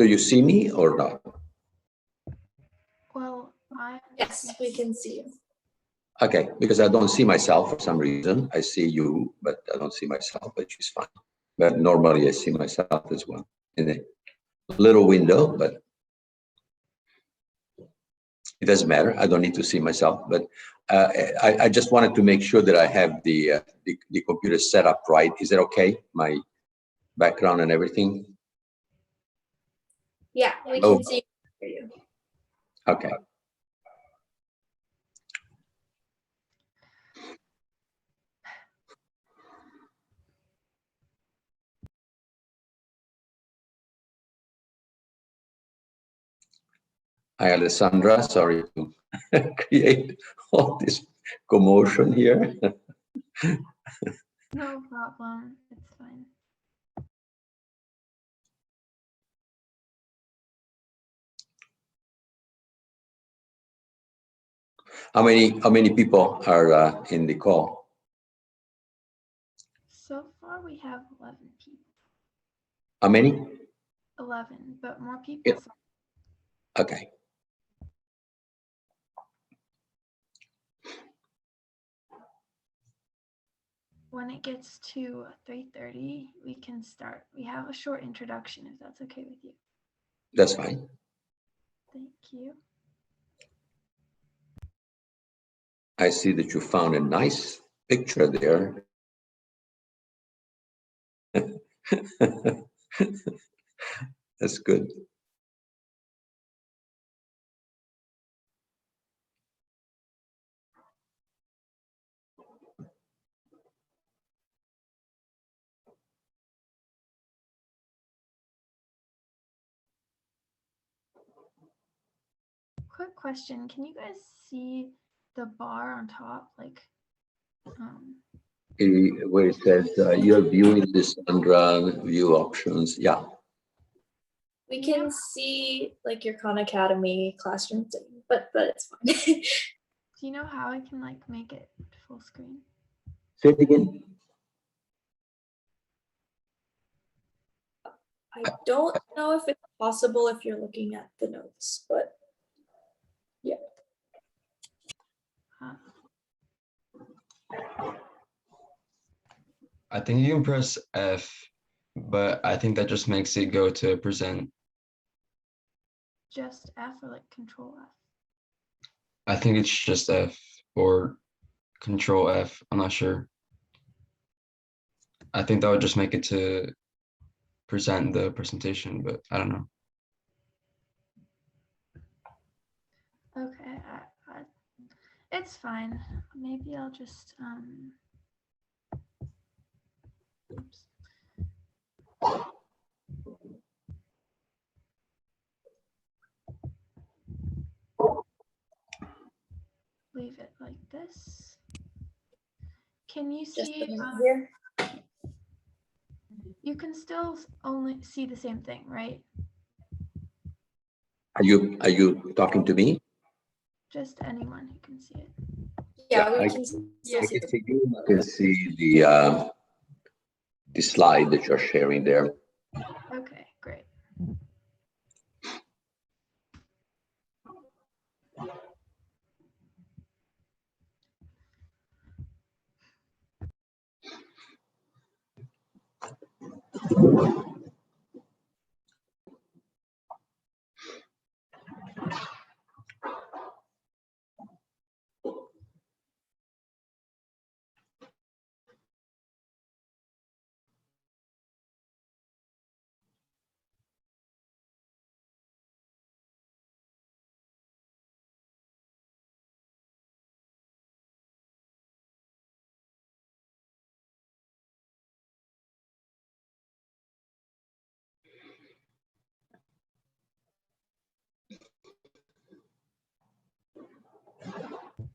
Do you see me or not? Well, Yes, we can see you. Okay, because I don't see myself for some reason. I see you, but I don't see myself, which is fine. But normally I see myself as well in a little window, but it doesn't matter. I don't need to see myself, but I just wanted to make sure that I have the computer set up right. Is it okay? My background and everything? Yeah, we Oh. can see you. Okay. Hi, Alessandra. Sorry to create all this commotion here. no problem. It's fine. How many people are in the call? So far, we have 11 people. How many? 11, but more people. Yeah. Okay. When it gets to 3:30, we can start. We have a short introduction, if that's okay with you. That's fine. Thank you. I see that you found a nice picture there. That's good. Quick question. Can you guys see the bar on top? Like, Where it says you're viewing this Sandra view options. Yeah. We can see like your Khan Academy classroom thing, but it's fine. do you know how I can like make it full screen? Say it again. I don't know if it's possible if you're looking at the notes, but yeah. Huh. I think you can press F, but I think that just makes it go to present. Just F or like Control F? I think it's just F or Control F. I'm not sure. I think that would just make it to present the presentation, but I don't know. Okay, it's fine. Maybe I'll just oops. Leave it like this. Can you Just see? a minute here. You can still only see the same thing, right? Are you talking to me? Just anyone who can see it. Yeah, I we can can still see see you. I can see the slide that you're sharing there. Okay, great.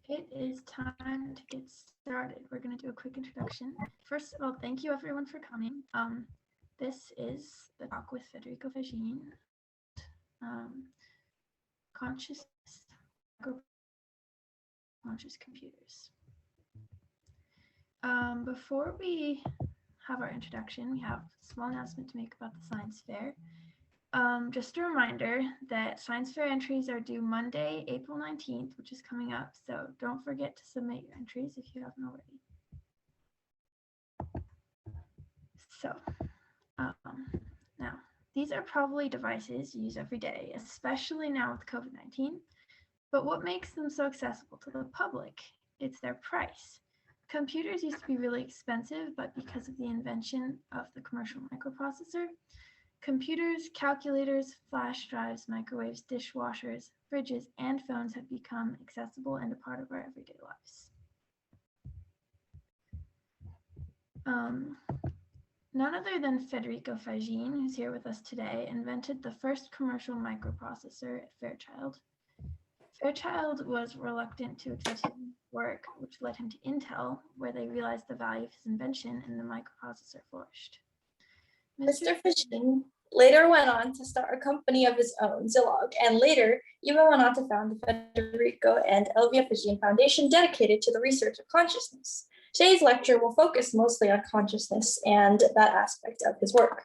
It is time to get started. We're going to do a quick introduction. First of all, thank you everyone for coming. This is the talk with Federico Faggin, conscious computers. Before we have our introduction, we have a small announcement to make about the science fair. just a reminder that science fair entries are due Monday, April 19th, which is coming up. So don't forget to submit your entries if you haven't already. So now, these are probably devices you use every day, especially now with COVID-19. But what makes them so accessible to the public? It's their price. Computers used to be really expensive, but because of the invention of the commercial microprocessor, computers, calculators, flash drives, microwaves, dishwashers, fridges, and phones have become accessible and a part of our everyday lives. None other than Federico Faggin, who's here with us today, invented the first commercial microprocessor at Fairchild. Fairchild was reluctant to accept his work, which led him to Intel, where they realized the value of his invention and the microprocessor flourished. Mr. Faggin later went on to start a company of his own, Zilog, and later even went on to found the Federico and Elvia Faggin Foundation dedicated to the research of consciousness. Today's lecture will focus mostly on consciousness and that aspect of his work.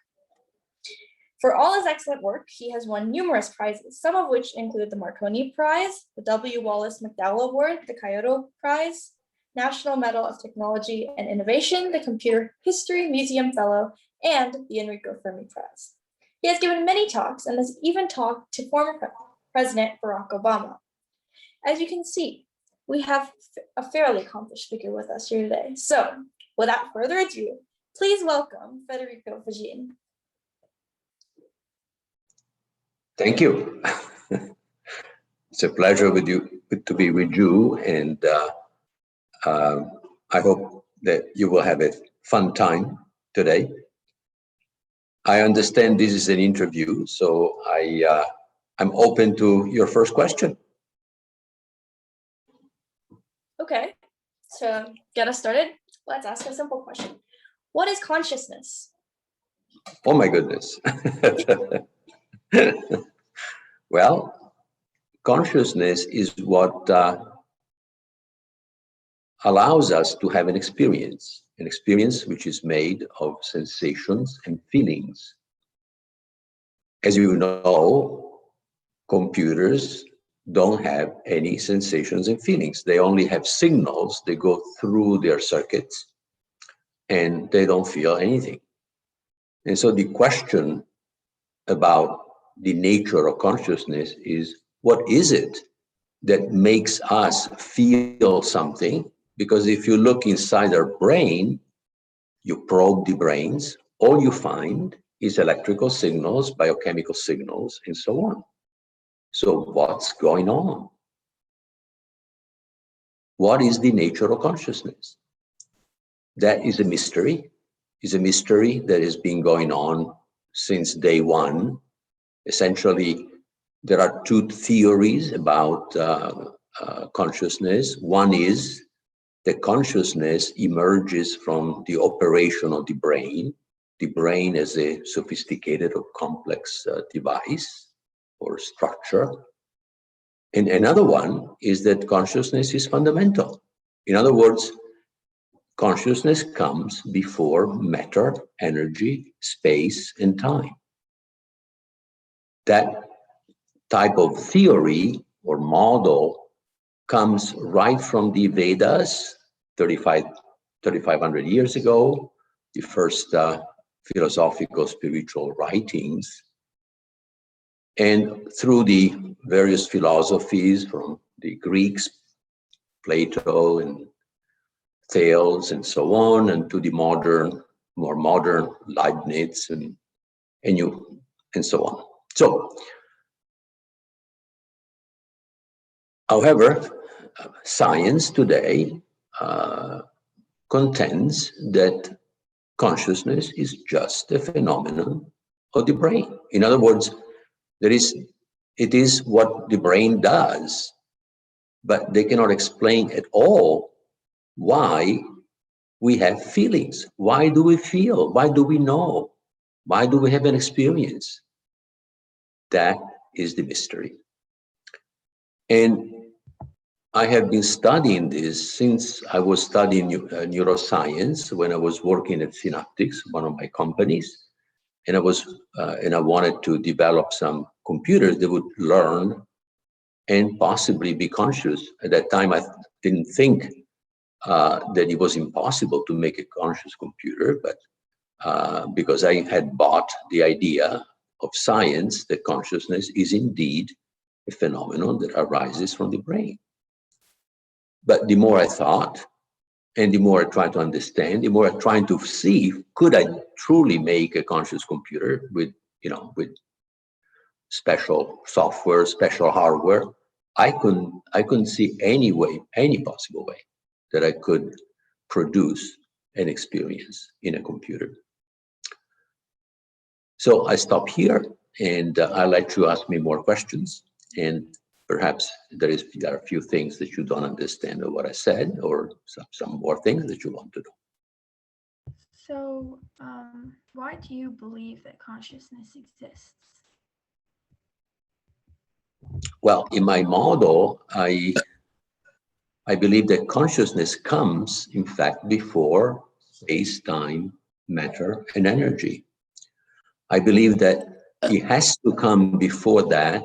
For all his excellent work, he has won numerous prizes, some of which include the Marconi Prize, the W. Wallace McDowell Award, the Kyoto Prize, National Medal of Technology and Innovation, the Computer History Museum Fellow, and the Enrico Fermi Prize. He has given many talks and has even talked to former President Barack Obama. As you can see, we have a fairly accomplished speaker with us here today. So, without further ado, please welcome Federico Faggin. Thank you. It's a pleasure to be with you, and I hope that you will have a fun time today. I understand this is an interview, so I'm open to your first question. Okay, to get us started, let's ask a simple question. What is consciousness? Oh my goodness. Well, consciousness is what allows us to have an experience which is made of sensations and feelings. As you know, computers don't have any sensations and feelings. They only have signals. They go through their circuits and they don't feel anything. And so the question about the nature of consciousness is, what is it that makes us feel something? Because if you look inside our brain, you probe the brains, all you find is electrical signals, biochemical signals, and so on. So what's going on? What is the nature of consciousness? That is a mystery. It's a mystery that has been going on since day one. Essentially, there are two theories about consciousness. One is that consciousness emerges from the operation of the brain as a sophisticated or complex device or structure. And another one is that consciousness is fundamental. In other words, consciousness comes before matter, energy, space, and time. That type of theory or model comes right from the Vedas, 3,500 years ago, the first philosophical spiritual writings, and through the various philosophies from the Greeks, Plato and Thales and so on, and to the more modern Leibniz and so on. So, however, science today contends that consciousness is just a phenomenon of the brain. In other words, it is what the brain does, but they cannot explain at all why we have feelings. Why do we feel? Why do we know? Why do we have an experience? That is the mystery. And I have been studying this since I was studying neuroscience when I was working at Synaptics, one of my companies. and I wanted to develop some computers that would learn and possibly be conscious. At that time, I didn't think that it was impossible to make a conscious computer, but because I had bought the idea of science that consciousness is indeed a phenomenon that arises from the brain. But the more I thought, and the more I tried to understand, the more I tried to see, could I truly make a conscious computer with, with special software, special hardware? I couldn't see any way, any possible way that I could produce an experience in a computer. So I stop here, and I'll let you ask me more questions, and perhaps there are a few things that you don't understand of what I said, or some more things that you want to know. So, why do you believe that consciousness exists? Well, in my model, I believe that consciousness comes, in fact, before space, time, matter, and energy. I believe that it has to come before that,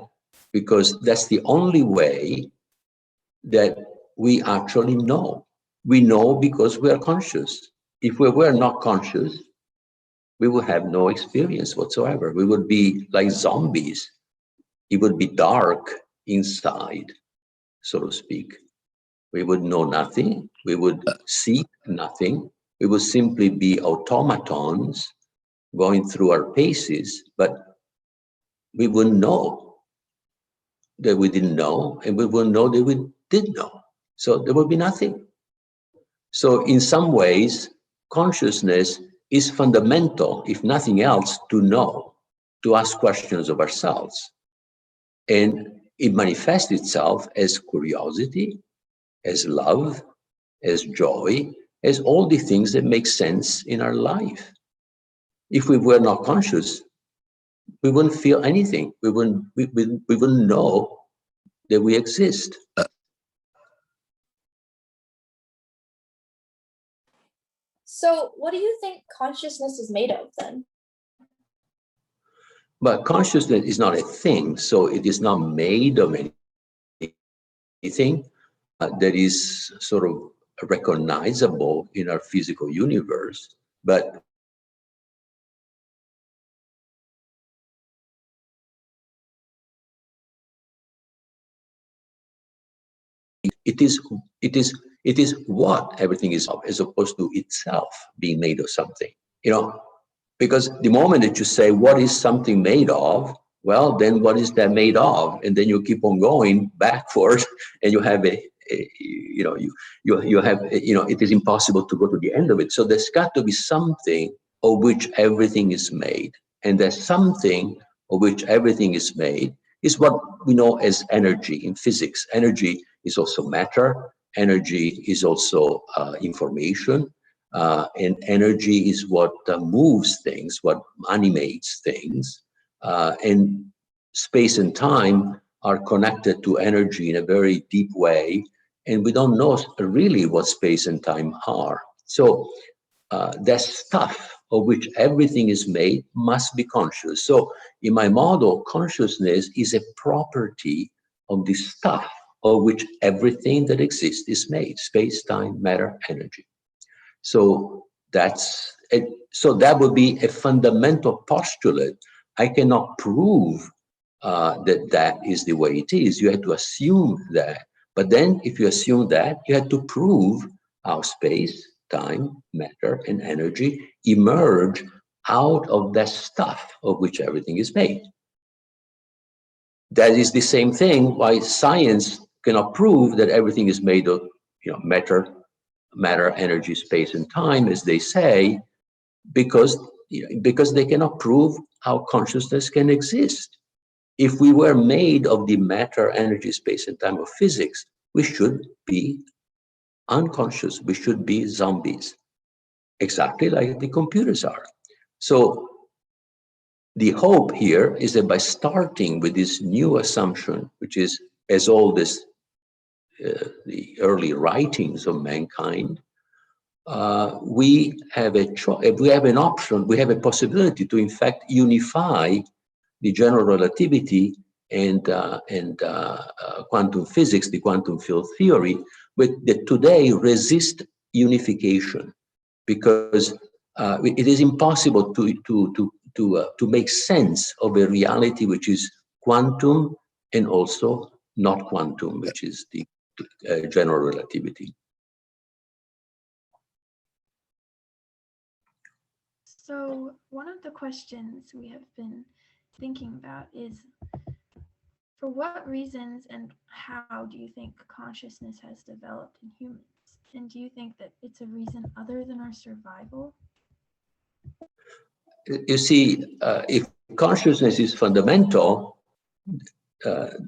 because that's the only way that we actually know. We know because we are conscious. If we were not conscious, we would have no experience whatsoever. We would be like zombies. It would be dark inside, so to speak. We would know nothing. We would see nothing. We would simply be automatons going through our paces, but we wouldn't know that we didn't know, and we wouldn't know that we did know. So there would be nothing. So in some ways, consciousness is fundamental, if nothing else, to know, to ask questions of ourselves. And it manifests itself as curiosity, as love, as joy, as all the things that make sense in our life. If we were not conscious, we wouldn't feel anything. We wouldn't know that we exist. So what do you think consciousness is made of then? But consciousness is not a thing, so it is not made of anything that is sort of recognizable in our physical universe. But it is what everything is of, as opposed to itself being made of something. Because the moment that you say, what is something made of? Well, then what is that made of? And then you keep on going backward, and you have it is impossible to go to the end of it. So there's got to be something of which everything is made. And there's something of which everything is made is what we know as energy in physics. Energy is also matter. Energy is also information. And energy is what moves things, what animates things. And space and time are connected to energy in a very deep way. And we don't know really what space and time are. So that stuff of which everything is made must be conscious. So in my model, consciousnness is a property of the stuff of which everything that exists is made: space, time, matter, energy. So that's it. So that would be a fundamental postulate. I cannot prove that is the way it is. You have to assume that. But then if you assume that, you have to prove how space, time, matter, and energy emerge out of that stuff of which everything is made. That is the same thing why science cannot prove that everything is made of matter, energy, space, and time, as they say, because they cannot prove how consciousness can exist. If we were made of the matter, energy, space, and time of physics, we should be unconscious. We should be zombies, exactly like the computers are. So the hope here is that by starting with this new assumption, which is as old as the early writings of mankind, we have a choice, we have an option, we have a possibility to in fact unify the general relativity and quantum physics, the quantum field theory, that today resist unification, because it is impossible to make sense of a reality which is quantum and also not quantum, which is the general relativity. So one of the questions we have been thinking about is, for what reasons and how do you think consciousness has developed in humans? And do you think that it's a reason other than our survival? You see, if consciousness is fundamental,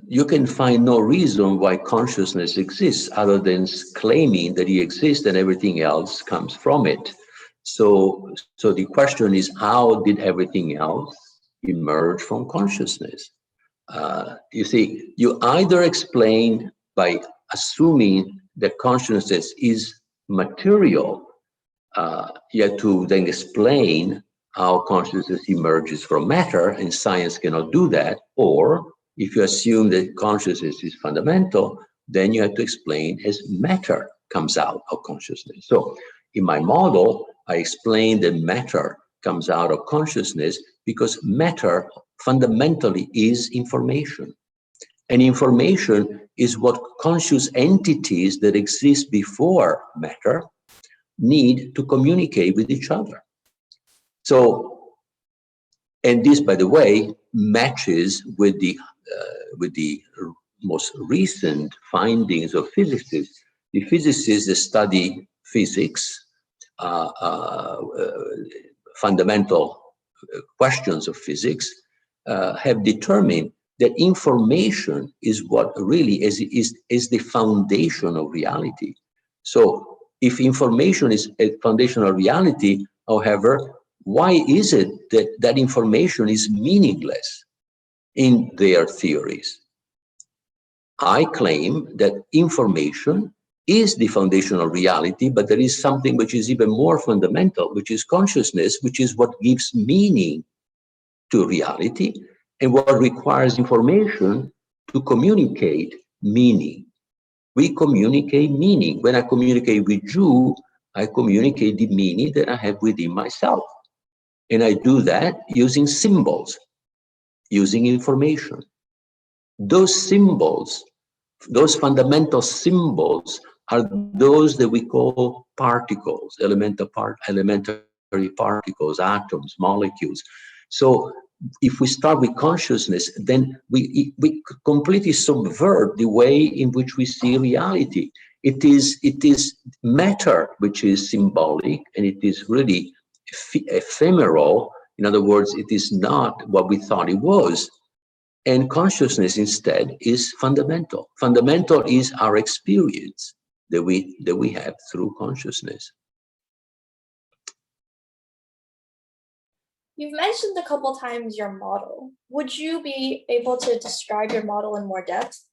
you can find no reason why consciousness exists other than claiming that it exists and everything else comes from it. So the question is, how did everything else emerge from consciousness? You see, you either explain by assuming that consciousness is material, you have to then explain how consciousness emerges from matter, and science cannot do that. Or if you assume that consciousness is fundamental, then you have to explain as matter comes out of consciousness. So in my model, I explain that matter comes out of consciousness because matter fundamentally is information. And information is what conscious entities that exist before matter need to communicate with each other. So, and this, by the way, matches with the most recent findings of physicists. The physicists that study physics, fundamental questions of physics, have determined that information is what really is the foundation of reality. So if information is a foundational reality, however, why is it that that information is meaningless in their theories? I claim that information is the foundational reality, but there is something which is even more fundamental, which is consciousness, which is what gives meaning to reality and what requires information to communicate meaning. We communicate meaning. When I communicate with you, I communicate the meaning that I have within myself. And I do that using symbols, using information. Those symbols, those fundamental symbols, are those that we call particles, elementary particles, atoms, molecules. So if we start with consciousness, then we completely subvert the way in which we see reality. It is matter which is symbolic, and it is really ephemeral. In other words, it is not what we thought it was. And consciousness instead is fundamental. Fundamental is our experience that we have through consciousness. You've mentioned a couple times your model. Would you be able to describe your model in more depth?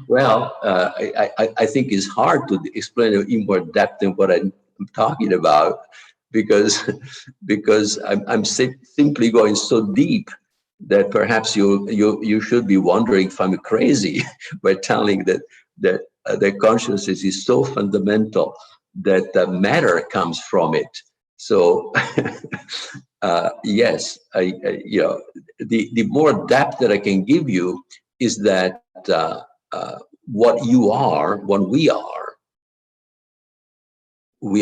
Well, I think it's hard to explain it in more depth than what I'm talking about, because I'm simply going so deep that perhaps you should be wondering if I'm crazy by telling that consciousness is so fundamental that matter comes from it. So yes, the more depth that I can give you is that what you are, what we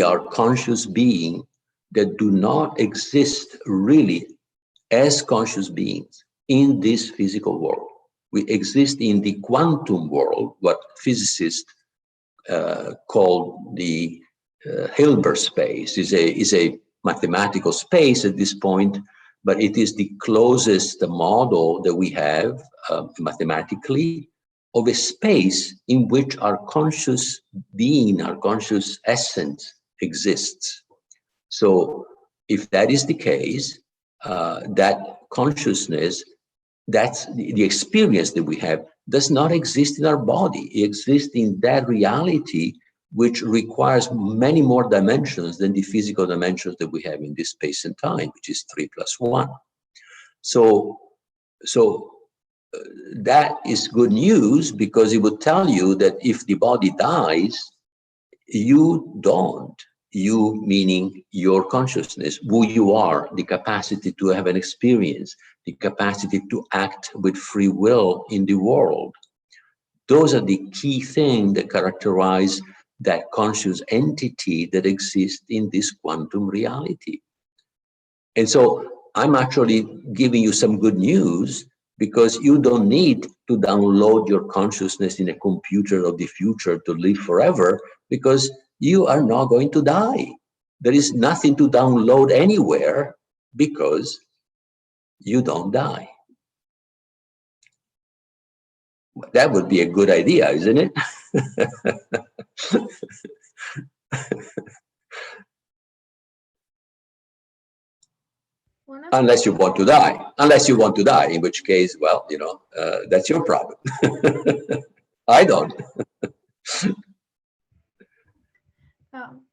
are conscious beings that do not exist really as conscious beings in this physical world. We exist in the quantum world, what physicists call the Hilbert Space. Is a mathematical space at this point, but it is the closest model that we have mathematically of a space in which our conscious being, our conscious essence exists. So if that is the case, that consciousness, that's the experience that we have, does not exist in our body. It exists in that reality, which requires many more dimensions than the physical dimensions that we have in this space and time, which is 3 + 1. So that is good news, because it would tell you that if the body dies, you don't. You meaning your consciousness, who you are, the capacity to have an experience, the capacity to act with free will in the world. Those are the key things that characterize that conscious entity that exists in this quantum reality. And so I'm actually giving you some good news, because you don't need to download your consciousness in a computer of the future to live forever, because you are not going to die. There is nothing to download anywhere, because you don't die. That would be a good idea, isn't it? Unless you want to die. Unless you want to die, in which case, well, you know, that's your problem. I don't.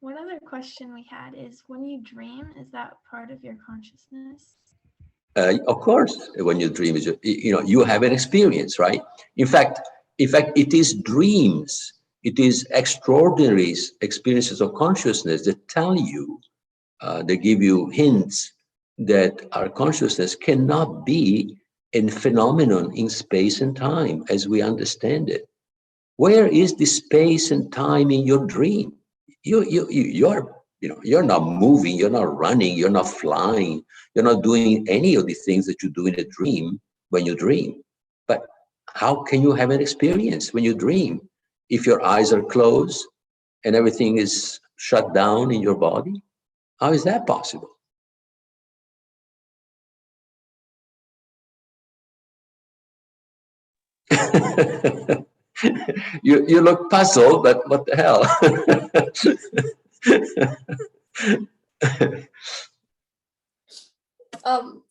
One other question we had is, when you dream, is that part of your consciousness? Of course, when you dream, you know, you have an experience, right? In fact, it is dreams. It is extraordinary experiences of consciousness that tell you, they give you hints that our consciousness cannot be a phenomenon in space and time as we understand it. Where is the space and time in your dream? You're not moving, you're not running, you're not flying, you're not doing any of the things that you do in a dream when you dream. But how can you have an experience when you dream if your eyes are closed and everything is shut down in your body? How is that possible? You look puzzled, but what the hell?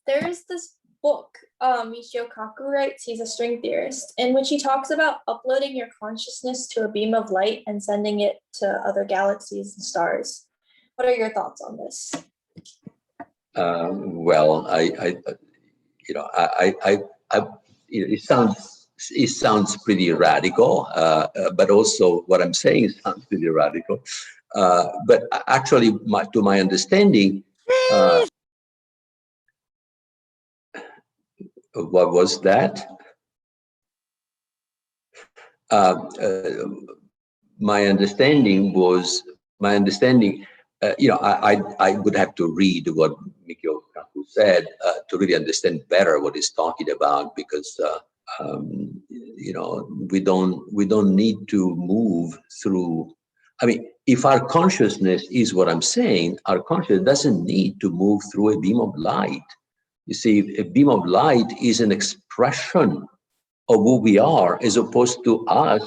There is this book, Michio Kaku writes, he's a string theorist, in which he talks about uploading your consciousness to a beam of light and sending it to other galaxies and stars. What are your thoughts on this? Well, it sounds pretty radical, but also what I'm saying sounds pretty radical. But actually, to my understanding, what was that? My understanding, I would have to read what Mikio Kaku said to really understand better what he's talking about, because we don't need to move through. I mean, if our consciousness is what I'm saying, our consciousness doesn't need to move through a beam of light. You see, a beam of light is an expression of who we are, as opposed to us,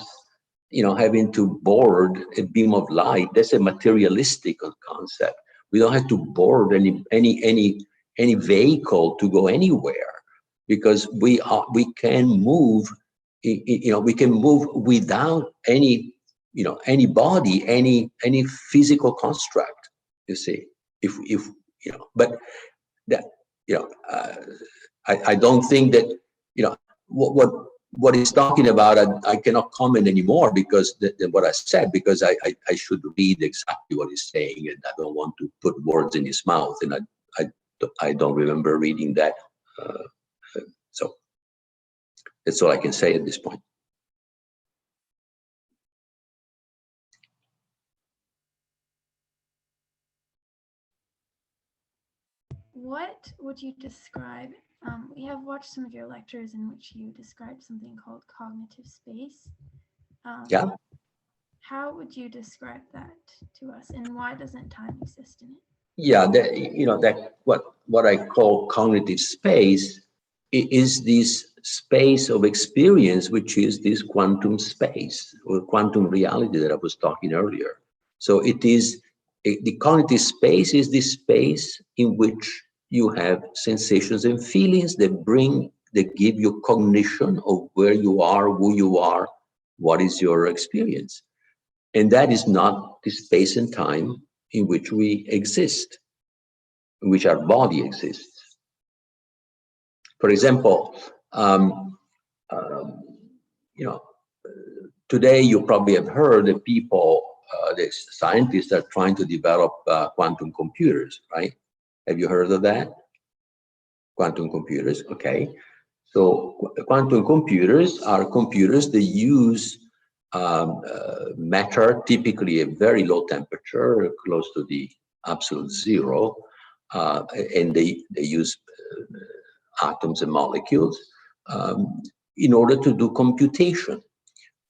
having to board a beam of light. That's a materialistic concept. We don't have to board any vehicle to go anywhere, because we can move. We can move without any body, any physical construct. You see, but that I don't think that what he's talking about, I cannot comment anymore, because what I said, because I should read exactly what he's saying, and I don't want to put words in his mouth, and I don't remember reading that. So that's all I can say at this point. What would you describe? We have watched some of your lectures in which you described something called cognitive space. Yeah. How would you describe that to us, and why doesn't time exist in it? Yeah, that what I call cognitive space is this space of experience, which is this quantum space or quantum reality that I was talking earlier. So it is the cognitive space is this space in which you have sensations and feelings that bring that give you cognition of where you are, who you are, what is your experience. And that is not the space and time in which we exist, in which our body exists. For example, you know, today you probably have heard that people, the scientists are trying to develop quantum computers, right? Have you heard of that? Quantum computers, okay. So quantum computers are computers that use matter, typically a very low temperature, close to the absolute zero, and they use atoms and molecules in order to do computation.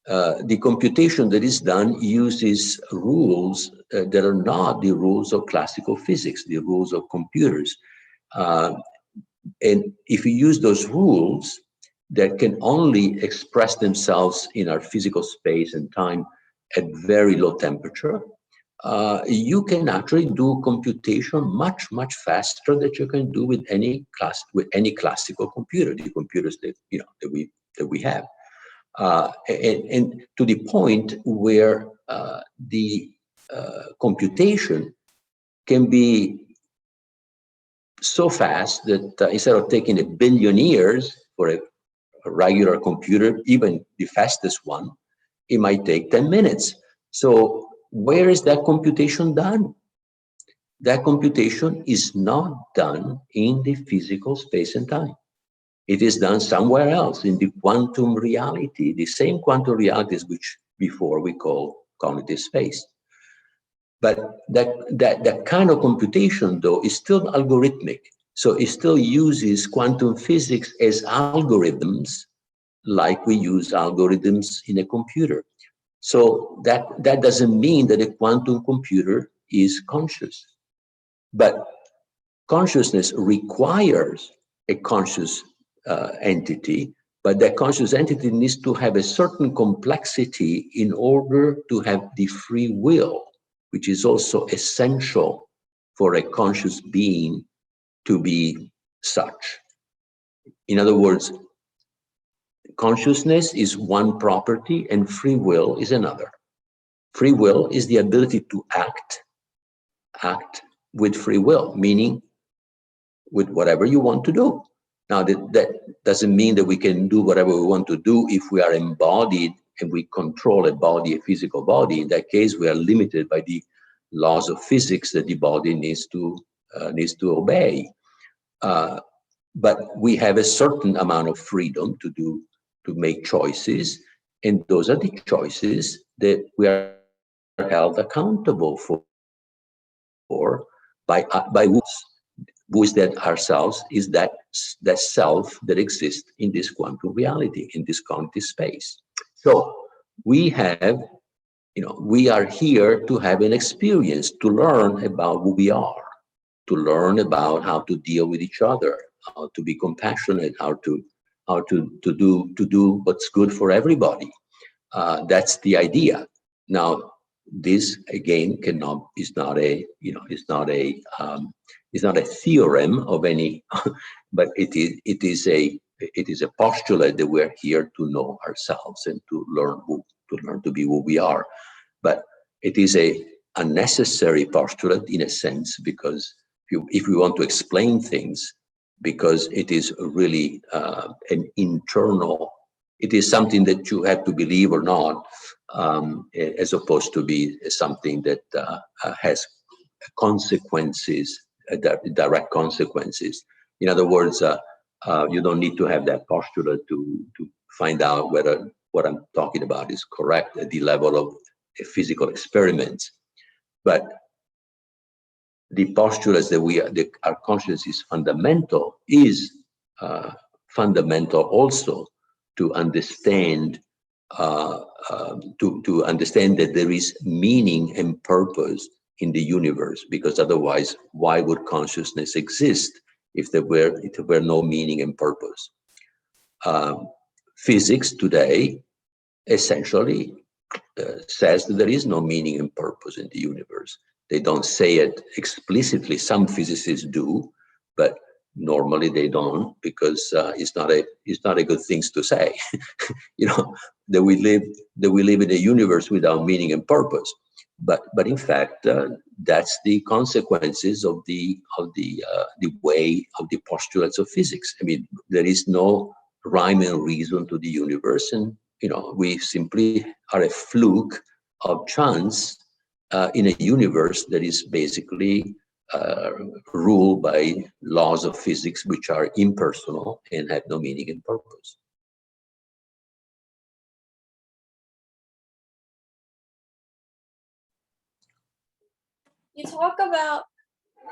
The computation that is done uses rules that are not the rules of classical physics, the rules of computers. And if you use those rules that can only express themselves in our physical space and time at very low temperature, you can actually do computation much, much faster than you can do with any classical computer, the computers that that we have. And to the point where the computation can be so fast that instead of taking 1 billion years for a regular computer, even the fastest one, it might take 10 minutes. So where is that computation done? That computation is not done in the physical space and time. It is done somewhere else in the quantum reality, the same quantum realities which before we called cognitive space. But that kind of computation, though, is still algorithmic. So it still uses quantum physics as algorithms, like we use algorithms in a computer. So that doesn't mean that a quantum computer is conscious. But consciousness requires a conscious entity, but that conscious entity needs to have a certain complexity in order to have the free will, which is also essential for a conscious being to be such. In other words, consciousness is one property and free will is another. Free will is the ability to act with free will, meaning with whatever you want to do. Now, that doesn't mean that we can do whatever we want to do if we are embodied and we control a body, a physical body. In that case, we are limited by the laws of physics that the body needs to obey. But we have a certain amount of freedom to make choices, and those are the choices that we are held accountable for by who is that ourselves, is that self that exists in this quantum reality, in this cognitive space. So we have, we are here to have an experience, to learn about who we are, to learn about how to deal with each other, how to be compassionate, how to do what's good for everybody. That's the idea. Now, this again is not a theorem of any, but it is a postulate that we're here to know ourselves and to learn to be who we are. But it is a necessary postulate in a sense, because if we want to explain things, because it is really an internal. It is something that you have to believe or not, as opposed to be something that has consequences, direct consequences. In other words, you don't need to have that postulate to find out whether what I'm talking about is correct at the level of a physical experiments. But the postulates that our consciousness is fundamental is fundamental also to understand to understand that there is meaning and purpose in the universe, because otherwise, why would consciousness exist if there were no meaning and purpose? Physics today essentially says that there is no meaning and purpose in the universe. They don't say it explicitly. Some physicists do, but Normally they don't, because it's not a good thing to say. You know, that we live in a universe without meaning and purpose. But in fact, that's the consequences of the way of the postulates of physics. I mean, there is no rhyme and reason to the universe, and you know, we simply are a fluke of chance in a universe that is basically ruled by laws of physics, which are impersonal and have no meaning and purpose. You talk about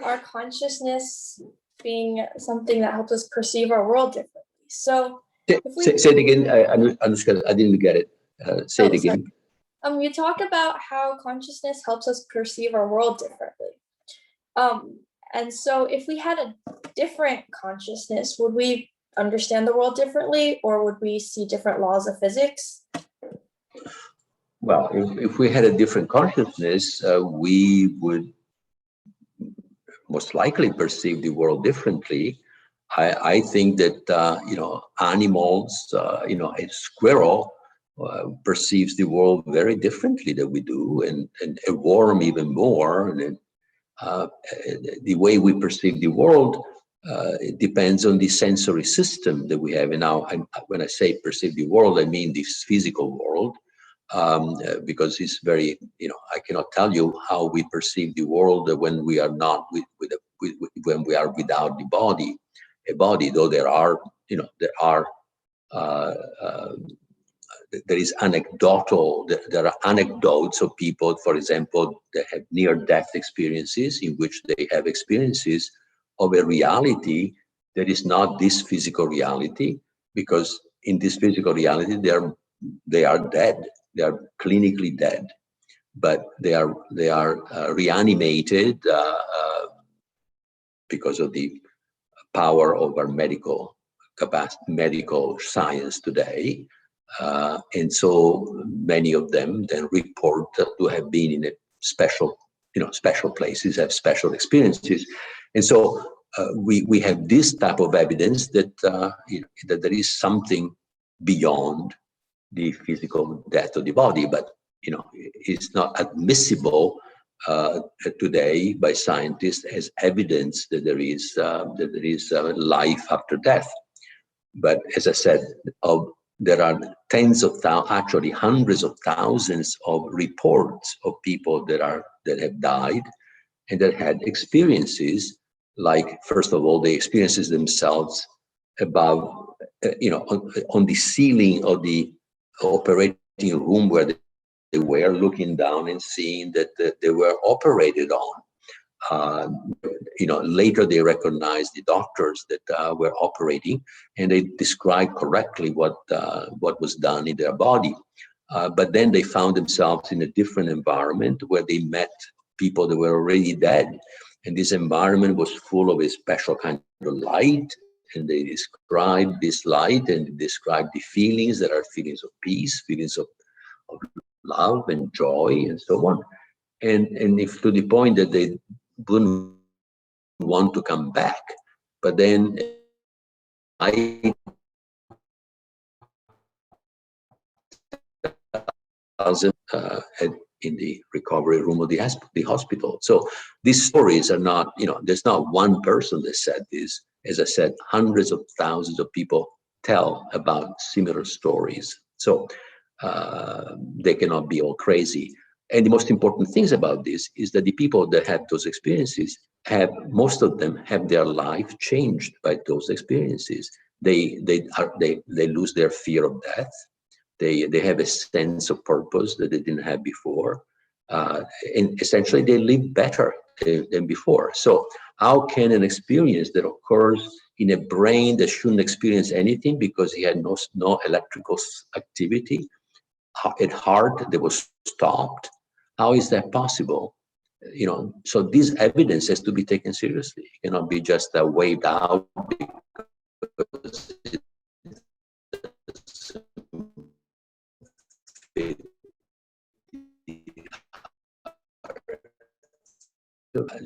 our consciousness being something that helps us perceive our world differently. So if we Say it again. I didn't get it. Say it again. sorry. You talk about how consciousness helps us perceive our world differently. And so if we had a different consciousness, would we understand the world differently, or would we see different laws of physics? Well, if we had a different consciousness, we would most likely perceive the world differently. I think that you know, animals, you know, a squirrel perceives the world very differently than we do, and a worm even more. And the way we perceive the world it depends on the sensory system that we have. And now, when I say perceive the world, I mean this physical world, because it's very, you know, I cannot tell you how we perceive the world when we are not when we are without the body, a body. Though there are, you know, uh, uh, there is anecdotal, there are anecdotes of people, for example, that have near-death experiences, in which they have experiences of a reality that is not this physical reality, because in this physical reality they are dead, they are clinically dead, but they are reanimated because of the power of our medical capacity, medical science today. And so many of them then report to have been in a special, you know, special places, have special experiences. And so we have this type of evidence that, you know, that there is something beyond the physical death of the body, but, you know, it's not admissible today by scientists as evidence that there is life after death. But as I said, there are tens of thousands, actually hundreds of thousands of reports of people that have died and that had experiences, like, first of all, the experiences themselves above, you know, on the ceiling of the operating room where they were, looking down and seeing that they were operated on. You know, later they recognized the doctors that were operating, and they described correctly what was done in their body. But then they found themselves in a different environment where they met people that were already dead, and this environment was full of a special kind of light. And they described this light and described the feelings that are feelings of peace, feelings of love and joy, and so on. And if to the point that they wouldn't want to come back, but then I in the recovery room of the hospital. So these stories are not, you know, there's not one person that said this. As I said, hundreds of thousands of people tell about similar stories. So they cannot be all crazy. And the most important things about this is that the people that have those experiences most of them have their life changed by those experiences. They lose their fear of death. They have a sense of purpose that they didn't have before, and essentially they live better than before. So how can an experience that occurs in a brain that shouldn't experience anything because it had no electrical activity, a heart that was stopped, how is that possible? You know, so this evidence has to be taken seriously. It cannot be just waved out because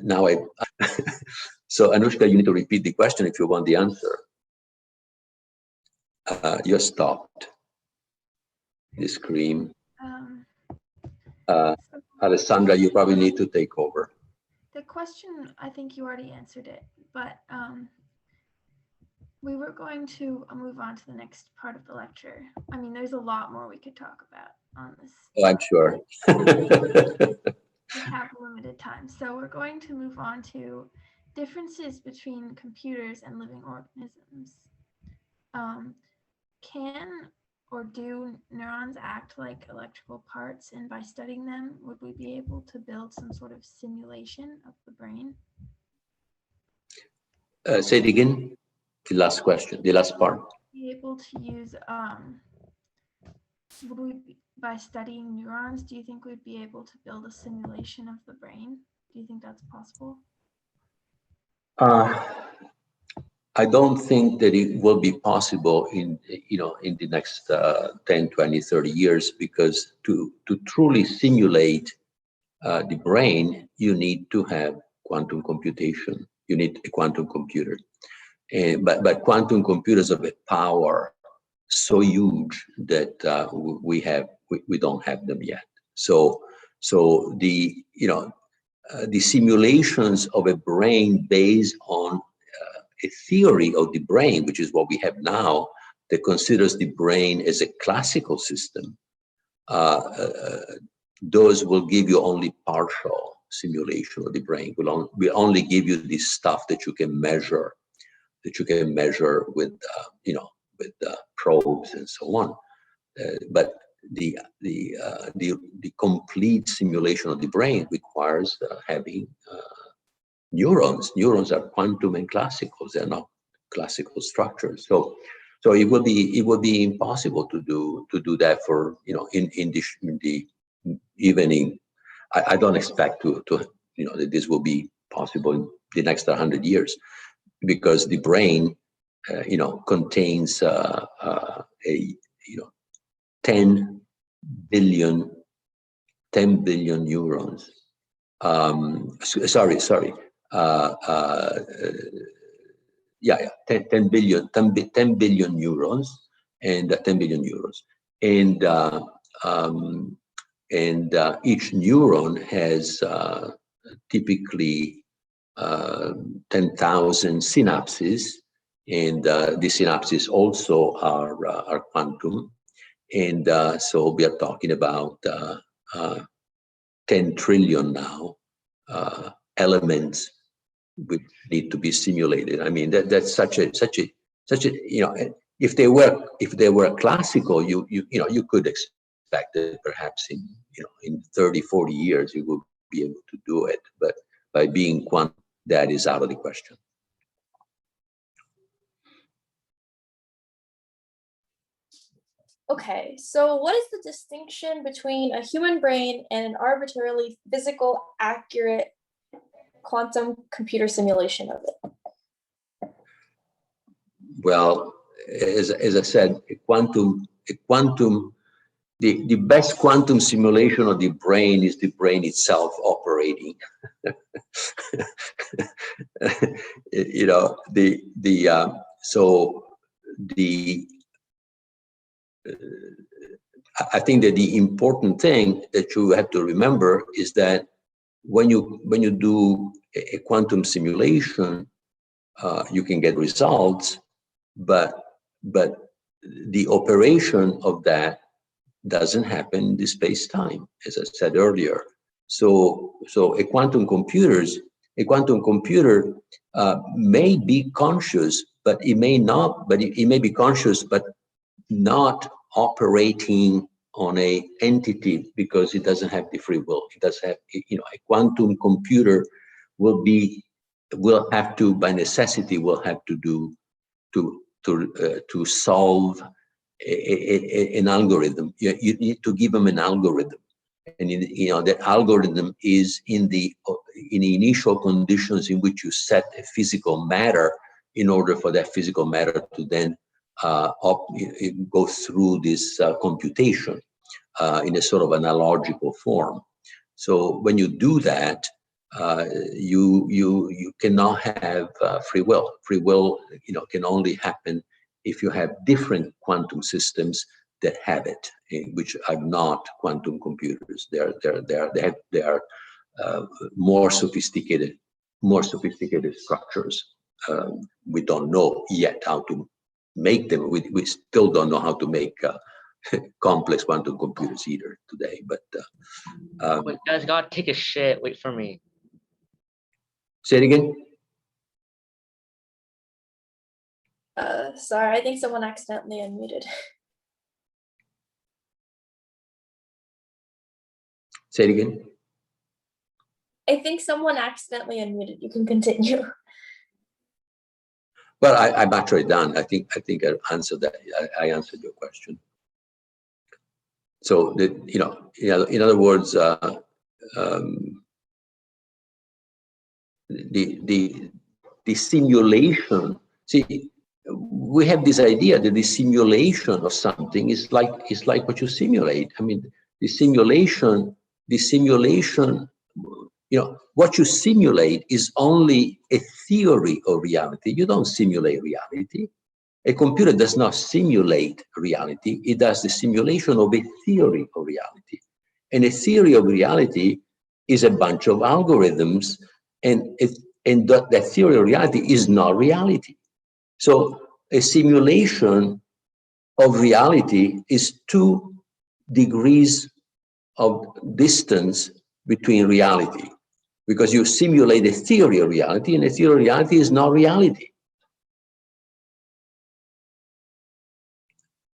now So Anushka, you need to repeat the question if you want the answer. You're stopped. The screen. So Alessandra, you probably need to take over. the question, I think you already answered it, but we were going to move on to the next part of the lecture. I mean, there's a lot more we could talk about on this. Oh, I'm sure. We have limited time, so we're going to move on to differences between computers and living organisms. Can or do neurons act like electrical parts, and by studying them, would we be able to build some sort of simulation of the brain? Say it again, the last question, the last part. Be able to use, would we, by studying neurons, do you think we'd be able to build a simulation of the brain? Do you think that's possible? I don't think that it will be possible in the next 10, 20, 30 years, because to truly simulate the brain, you need to have quantum computation. You need a quantum computer. But quantum computers of a power so huge that we don't have them yet. So the simulations of a brain based on a theory of the brain, which is what we have now, that considers the brain as a classical system, those will give you only partial simulation of the brain. Will only give you the stuff that you can measure, with probes and so on. But the complete simulation of the brain requires having neurons. Neurons are quantum and classicals. They're not classical structures. So it would be impossible to do that for I don't expect that this will be possible in the next 100 years, because the brain contains 10 billion neurons. Sorry. 10 billion neurons, and 10 billion neurons, and each neuron has typically 10,000 synapses, and the synapses also are quantum, and so we are talking about 10 trillion now elements which need to be simulated. I mean, that's such a if they were classical, you could expect that perhaps in 30, 40 years you will be able to do it, but by being quantum, that is out of the question. Okay, so what is the distinction between a human brain and an arbitrarily physical, accurate quantum computer simulation of it? Well, as I said, the best quantum simulation of the brain is the brain itself operating. I think that the important thing that you have to remember is that when you do a quantum simulation, you can get results, but the operation of that doesn't happen in the space-time, as I said earlier. So a quantum computer may be conscious, but it may not. But it may be conscious, but not operating on a entity, because it doesn't have the free will. It does have, a quantum computer will have to, by necessity, will have to do to solve an algorithm. You need to give them an algorithm, and that algorithm is in the initial conditions in which you set a physical matter, in order for that physical matter to then go through this computation in a sort of analogical form. So when you do that, you cannot have free will. Free will, can only happen if you have different quantum systems that have it, which are not quantum computers. They are more sophisticated structures. We don't know yet how to make them. We still don't know how to make complex quantum computers either today. But wait, guys, gotta take a shit. Wait for me. say it again. Sorry, I think someone accidentally unmuted. Say it again. I think someone accidentally unmuted. You can continue. Well, I'm actually done. I think I answered that. I answered your question. So in other words, the simulation. See, we have this idea that the simulation of something is like what you simulate. I mean, the simulation. What you simulate is only a theory of reality. You don't simulate reality. A computer does not simulate reality. It does the simulation of a theory of reality. And a theory of reality is a bunch of algorithms, and that theory of reality is not reality. So a simulation of reality is 2 degrees of distance between reality, because you simulate a theory of reality, and a theory of reality is not reality.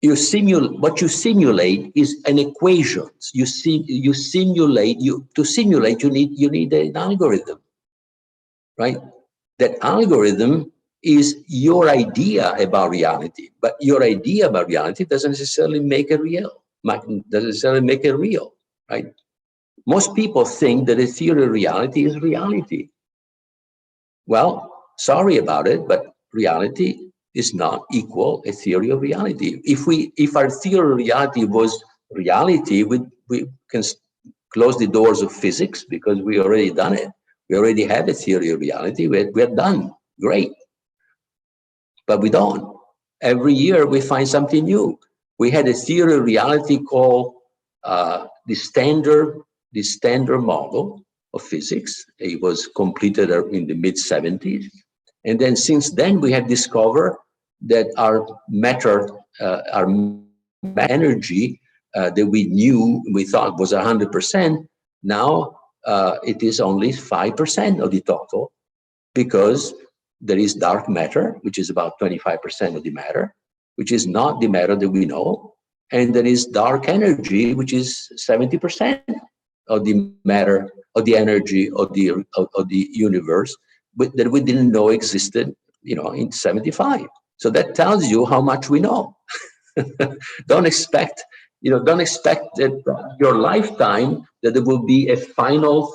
What you simulate is an equation. To simulate, you need an algorithm, right? That algorithm is your idea about reality, but your idea about reality doesn't necessarily make it real. Doesn't necessarily make it real, right? Most people think that a theory of reality is reality. Well, sorry about it, but reality is not equal a theory of reality. If our theory of reality was reality, we can close the doors of physics, because we already done it. We already have a theory of reality. We're done. Great. But we don't. Every year we find something new. We had a theory of reality called the standard model of physics. It was completed in the mid-70s. And then since then, we have discovered that our matter, our energy that we thought was 100%, now it is only 5% of the total, because there is dark matter, which is about 25% of the matter, which is not the matter that we know. And there is dark energy, which is 70% of the matter, of the energy of the universe, but that we didn't know existed, in 75. So that tells you how much we know. Don't expect that your lifetime that there will be a final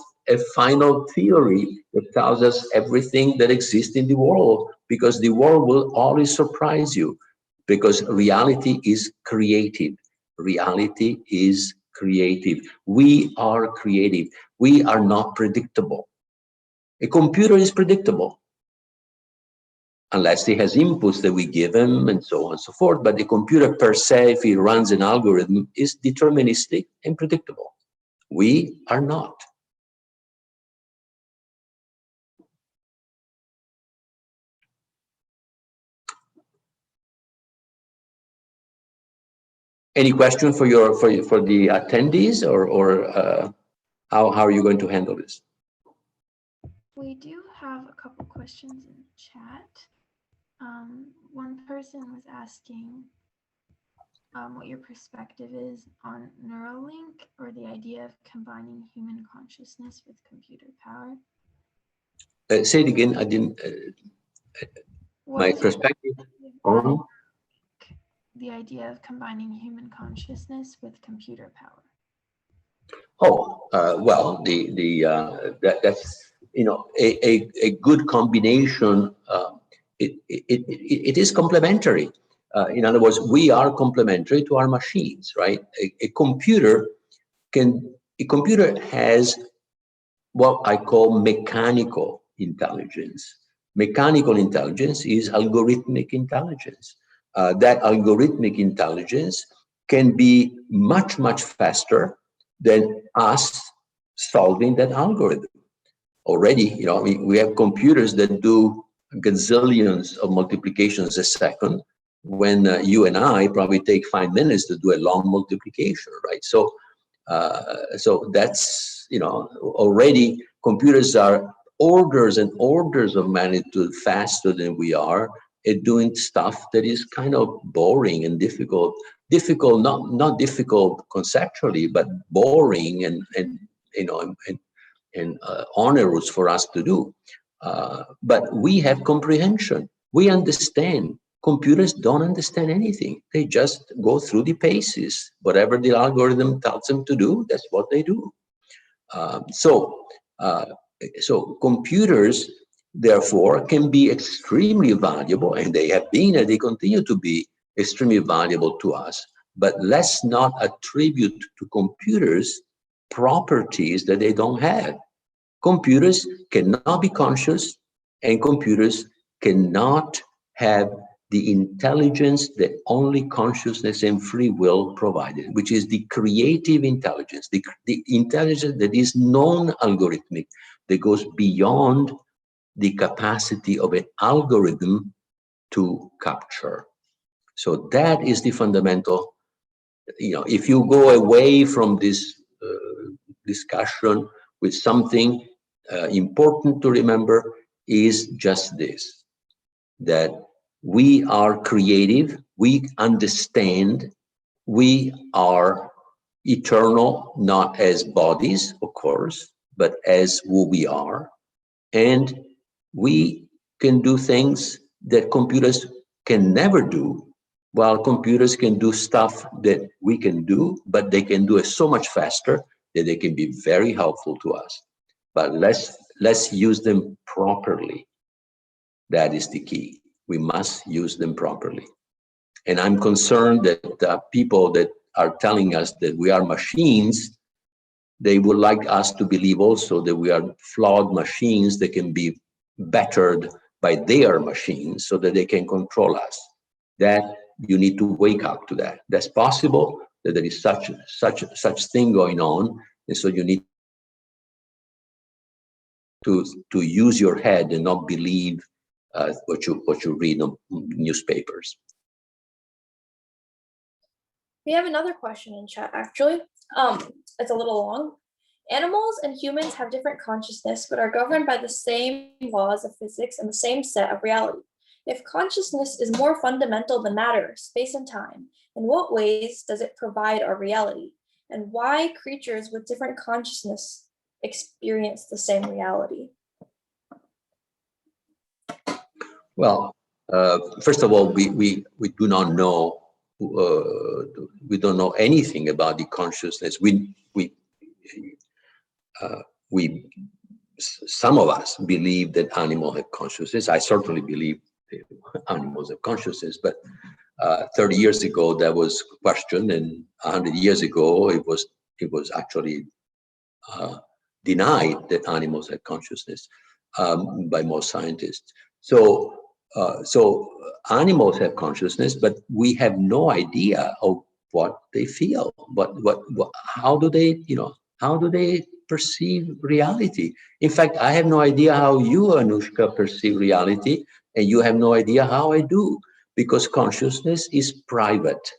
theory that tells us everything that exists in the world, because the world will always surprise you, because reality is creative. Reality is creative. We are creative. We are not predictable. A computer is predictable, unless it has inputs that we give them and so on and so forth. But the computer per se, if it runs an algorithm, is deterministic and predictable. We are not. Any question for the attendees, or how are you going to handle this? We do have a couple questions in chat. One person was asking what your perspective is on Neuralink, or the idea of combining human consciousness with computer power. Say it again. I didn't. My perspective on the idea of combining human consciousness with computer power. Oh, well, that's a good combination. It is complementary. In other words, we are complementary to our machines, right? A computer has what I call mechanical intelligence. Mechanical intelligence is algorithmic intelligence. That algorithmic intelligence can be much, much faster than us solving that algorithm. Already, you know, we have computers that do gazillions of multiplications a second, when you and I probably take 5 minutes to do a long multiplication, right? So, so that's, you know, already computers are orders and orders of magnitude faster than we are at doing stuff that is kind of boring and difficult. Difficult, not difficult conceptually, but boring and you know, and onerous for us to do. But we have comprehension. We understand. Computers don't understand anything. They just go through the paces. Whatever the algorithm tells them to do, that's what they do. So computers, therefore, can be extremely valuable, and they have been, and they continue to be extremely valuable to us. But let's not attribute to computers properties that they don't have. Computers cannot be conscious, and computers cannot have the intelligence that only consciousness and free will provided, which is the creative intelligence, the intelligence that is non-algorithmic, that goes beyond the capacity of an algorithm to capture. So that is the fundamental, you know, if you go away from this discussion with something important to remember, is just this, that we are creative, we understand, we are eternal, not as bodies, of course, but as who we are. And we can do things that computers can never do, while computers can do stuff that we can do, but they can do it so much faster that they can be very helpful to us. But let's use them properly. That is the key. We must use them properly. And I'm concerned that people that are telling us that we are machines, they would like us to believe also that we are flawed machines that can be bettered by their machines so that they can control us. That you need to wake up to that. That's possible, that there is such thing going on, and so you need to use your head and not believe what you read on newspapers. We have another question in chat, actually. It's a little long. Animals and humans have different consciousness, but are governed by the same laws of physics and the same set of reality. If consciousness is more fundamental than matter, space, and time, in what ways does it provide our reality? And why creatures with different consciousness experience the same reality? Well, first of all, we do not know. We don't know anything about the consciousness. Some of us believe that animals have consciousness. I certainly believe animals have consciousness, but 30 years ago that was questioned, and 100 years ago it was actually denied that animals have consciousness by most scientists. So animals have consciousness, but we have no idea of what they feel. How do they perceive reality? In fact, I have no idea how you, Anushka, perceive reality, and you have no idea how I do, because consciousness is private.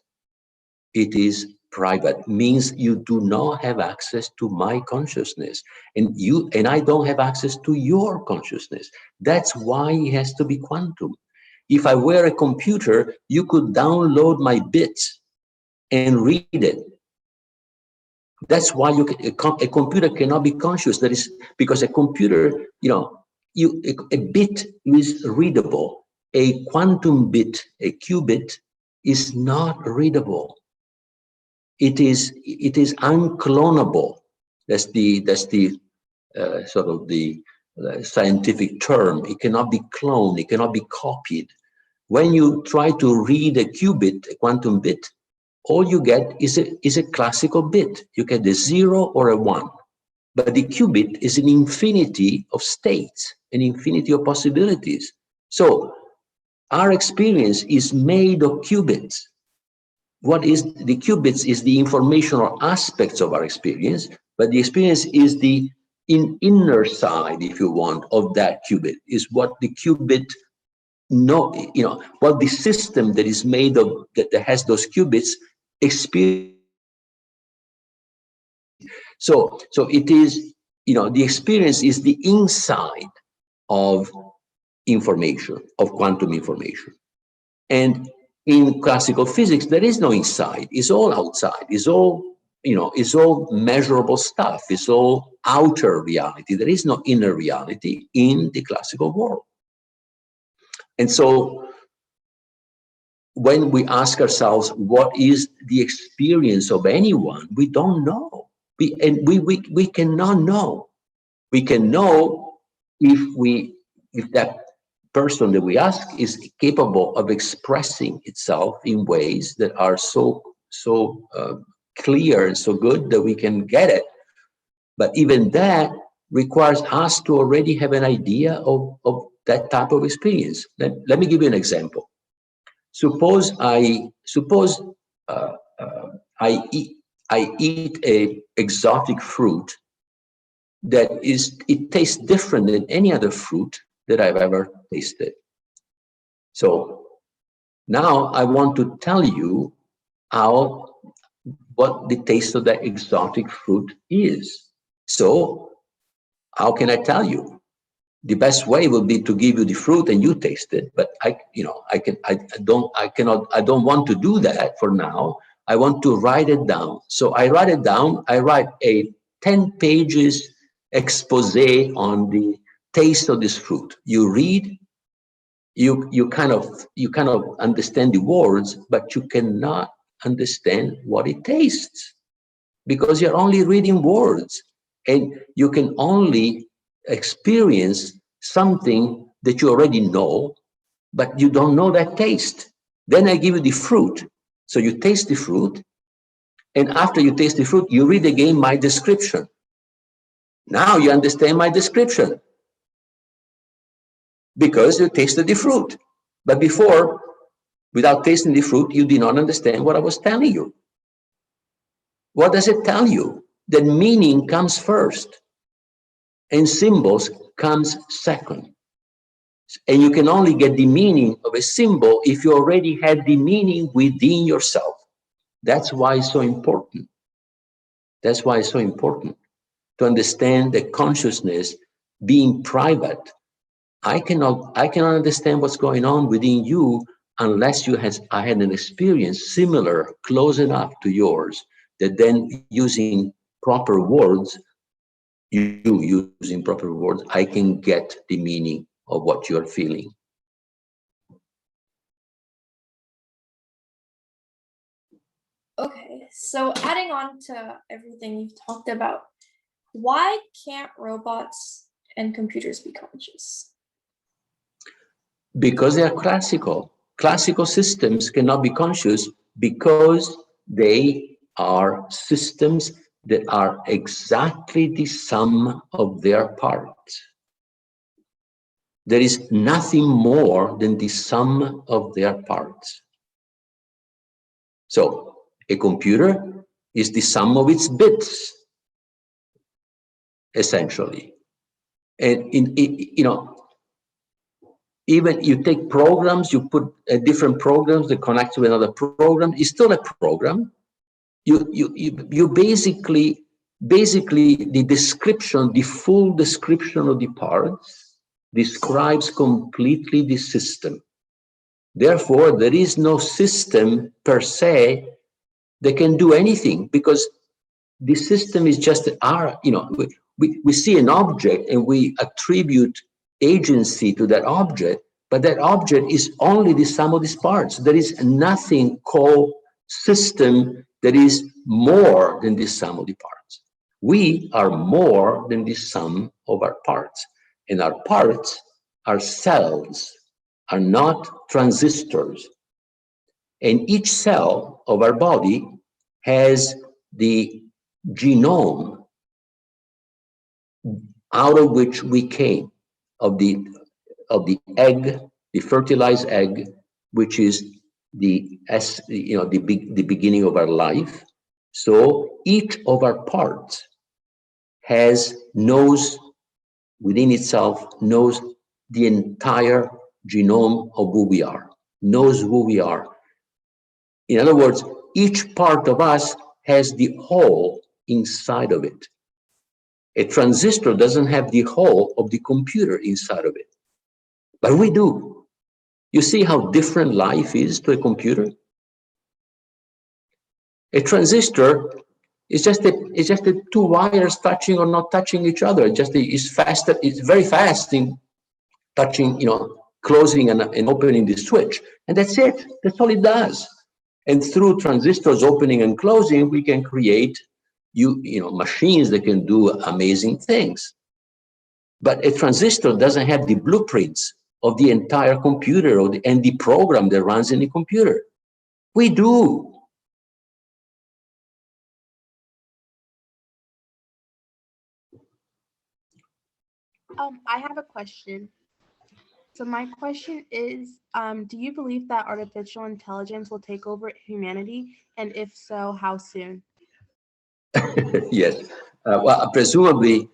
It is private, means you do not have access to my consciousness, and I don't have access to your consciousness. That's why it has to be quantum. If I were a computer, you could download my bits and read it. That's why a computer cannot be conscious. That is because a computer, a bit is readable. A quantum bit, a qubit, is not readable. It is unclonable. That's the sort of the scientific term. It cannot be cloned. It cannot be copied. When you try to read a qubit, a quantum bit, all you get is a classical bit. You get a 0 or a 1. But the qubit is an infinity of states, an infinity of possibilities. So our experience is made of qubits. What is the qubits is the informational aspects of our experience, but the experience is the inner side, if you want, of that qubit, is what the qubit what the system that is made of, that has those qubits experience. So it is, the experience is the inside of information, of quantum information. And in classical physics, there is no inside. It's all outside. It's all, it's all measurable stuff. It's all outer reality. There is no inner reality in the classical world. And so when we ask ourselves, what is the experience of anyone? We don't know. We cannot know. We can know if that person that we ask is capable of expressing itself in ways that are so clear and so good that we can get it. But even that requires us to already have an idea of that type of experience. Let me give you an example. Suppose I eat a exotic fruit it tastes different than any other fruit that I've ever tasted. So now I want to tell you what the taste of that exotic fruit is. So how can I tell you? The best way would be to give you the fruit and you taste it, but I don't want to do that for now. I want to write it down. So I write it down. I write a 10 pages expose on the taste of this fruit. You read, you kind of understand the words, but you cannot understand what it tastes because you're only reading words, and you can only experience something that you already know, but you don't know that taste. Then I give you the fruit. So you taste the fruit, and after you taste the fruit, you read again my description. Now you understand my description because you tasted the fruit. But before, without tasting the fruit, you did not understand what I was telling you. What does it tell you? That meaning comes first and symbols comes second. And you can only get the meaning of a symbol if you already had the meaning within yourself. That's why it's so important. That's why it's so important to understand that consciousness being private, I cannot understand what's going on within you unless I had an experience similar, close enough to yours, that then using proper words, I can get the meaning of what you're feeling. Okay, so adding on to everything you've talked about, why can't robots and computers be conscious? Because they are classical. Classical systems cannot be conscious because they are systems that are exactly the sum of their parts. There is nothing more than the sum of their parts. So a computer is the sum of its bits, essentially. And even you take programs, you put different programs that connect to another program, it's still a program. You basically the description, the full description of the parts describes completely the system. Therefore, there is no system per se that can do anything, because the system is just we see an object and we attribute agency to that object, but that object is only the sum of its parts. There is nothing called system that is more than the sum of the parts. We are more than the sum of our parts, and our parts are cells, are not transistors. And each cell of our body has the genome out of which we came, of the egg, the fertilized egg, which is the beginning of our life. So each of our parts knows within itself, knows the entire genome of who we are, knows who we are. In other words, each part of us has the whole inside of it. A transistor doesn't have the whole of the computer inside of it, but we do. You see how different life is to a computer? A transistor is just two wires touching or not touching each other. It's very fast in touching, closing and opening the switch. And that's it. That's all it does. And through transistors opening and closing, we can create machines that can do amazing things. But a transistor doesn't have the blueprints of the entire computer and the program that runs in the computer. We do. I have a question. So my question is, do you believe that artificial intelligence will take over humanity? And if so, how soon? Yes. Well, presumably,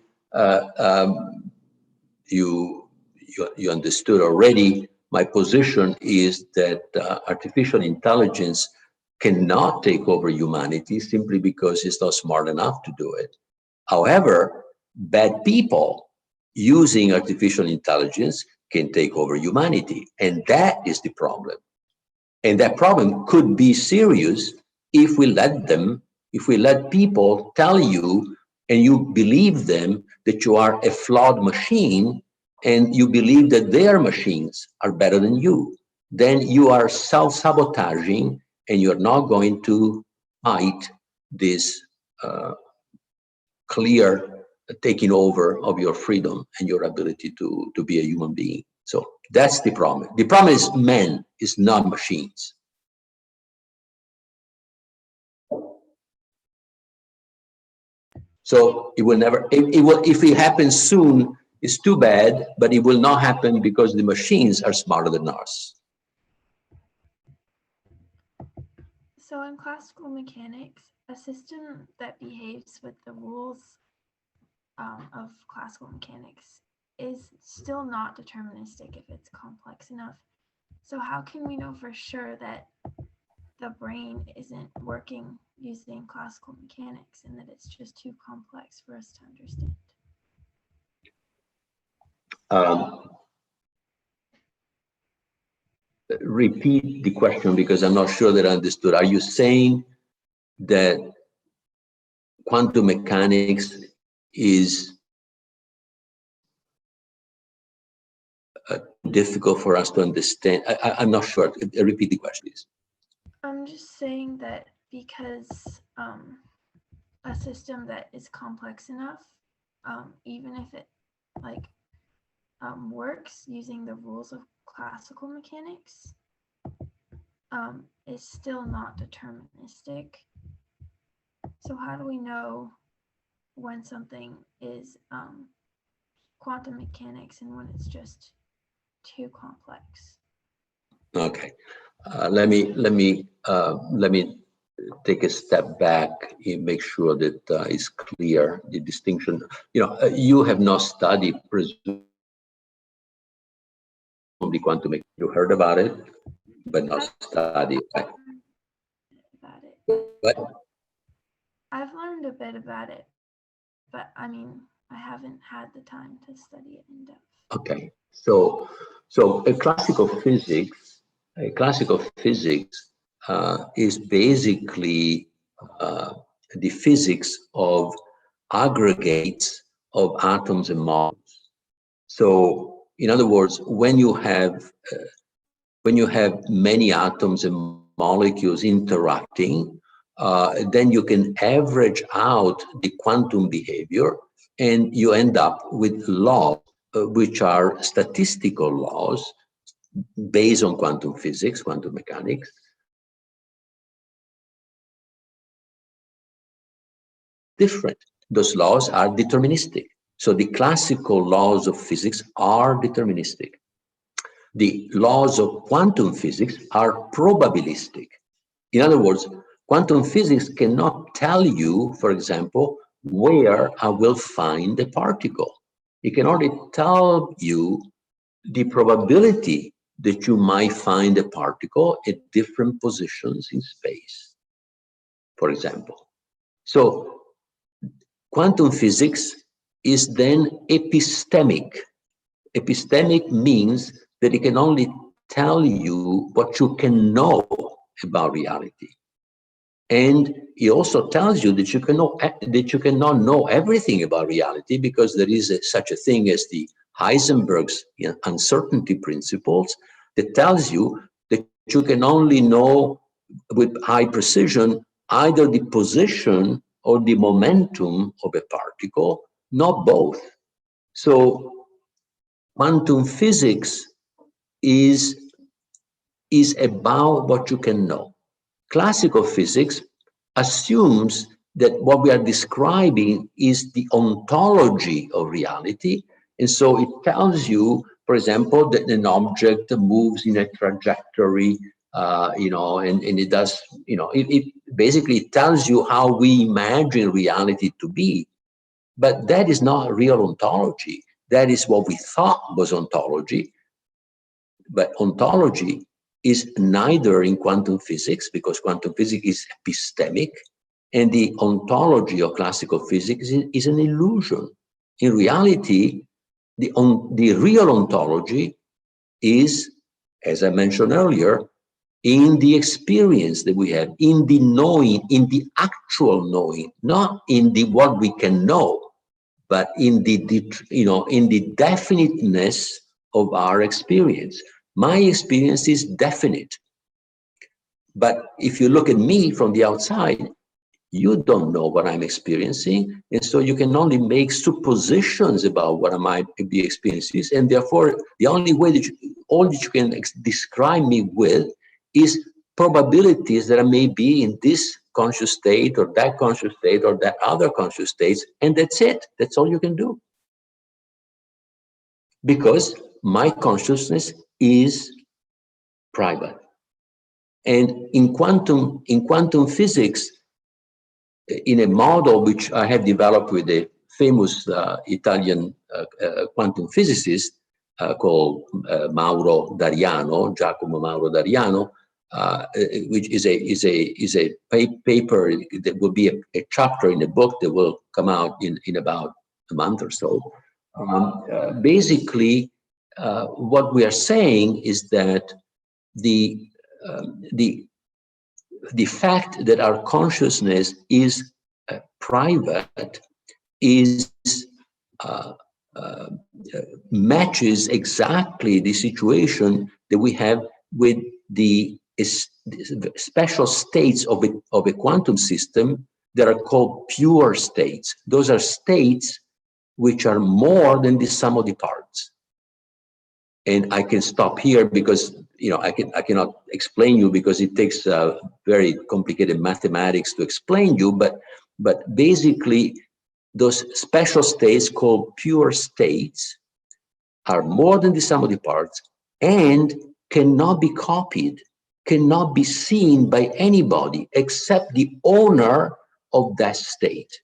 you understood already. My position is that artificial intelligence cannot take over humanity simply because it's not smart enough to do it. However, bad people using artificial intelligence can take over humanity, and that is the problem. And that problem could be serious if we let people tell you and you believe them that you are a flawed machine and you believe that their machines are better than you. Then you are self-sabotaging and you're not going to fight this clear taking over of your freedom and your ability to be a human being. So that's the problem. The problem is men, is not machines. So it will never, if it happens soon, it's too bad, but it will not happen because the machines are smarter than us. So in classical mechanics, a system that behaves with the rules of classical mechanics is still not deterministic if it's complex enough. So how can we know for sure that the brain isn't working using classical mechanics and that it's just too complex for us to understand? Repeat the question because I'm not sure that I understood. Are you saying that quantum mechanics is difficult for us to understand? I'm not sure. Repeat the question, please. I'm just saying that because a system that is complex enough, even if it works using the rules of classical mechanics, is still not deterministic. So how do we know when something is quantum mechanics and when it's just too complex? Okay, let me take a step back and make sure that it's clear the distinction. You have not studied presumably quantum mechanics. You heard about it, but not studied. About it. What? I've learned a bit about it, but I mean, I haven't had the time to study it in depth. Okay, so a classical physics is basically the physics of aggregates of atoms and molecules. So, in other words, when you have many atoms and molecules interacting, then you can average out the quantum behavior, and you end up with laws which are statistical laws based on quantum physics, quantum mechanics. Different. Those laws are deterministic. So the classical laws of physics are deterministic. The laws of quantum physics are probabilistic. In other words, quantum physics cannot tell you, for example, where I will find a particle. It can only tell you the probability that you might find a particle at different positions in space, for example. So quantum physics is then epistemic. Epistemic means that it can only tell you what you can know about reality. And it also tells you that you cannot know everything about reality, because there is such a thing as the Heisenberg's uncertainty principles that tells you that you can only know with high precision either the position or the momentum of a particle, not both. So quantum physics is about what you can know. Classical physics assumes that what we are describing is the ontology of reality. And so it tells you, for example, that an object moves in a trajectory, and it does, it basically tells you how we imagine reality to be. But that is not real ontology. That is what we thought was ontology. But ontology is neither in quantum physics, because quantum physics is epistemic, and the ontology of classical physics is an illusion. In reality, the real ontology is, as I mentioned earlier, in the experience that we have, in the knowing, in the actual knowing, not in the what we can know, but in the definiteness of our experience. My experience is definite. But if you look at me from the outside, you don't know what I'm experiencing. And so you can only make suppositions about what I might be experiencing. And therefore, the only way that you can describe me with is probabilities that I may be in this conscious state or that conscious state or that other conscious states. And that's it. That's all you can do. Because my consciousness is private. And in quantum physics, in a model which I have developed with a famous Italian quantum physicist called Giacomo Mauro Dariano, which is a paper that will be a chapter in a book that will come out in about a month or so. Basically, what we are saying is that the fact that our consciousness is private matches exactly the situation that we have with the special states of a quantum system that are called pure states. Those are states which are more than the sum of the parts. And I can stop here because I cannot explain you, because it takes very complicated mathematics to explain you. But basically, those special states called pure states are more than the sum of the parts and cannot be copied, cannot be seen by anybody except the owner of that state.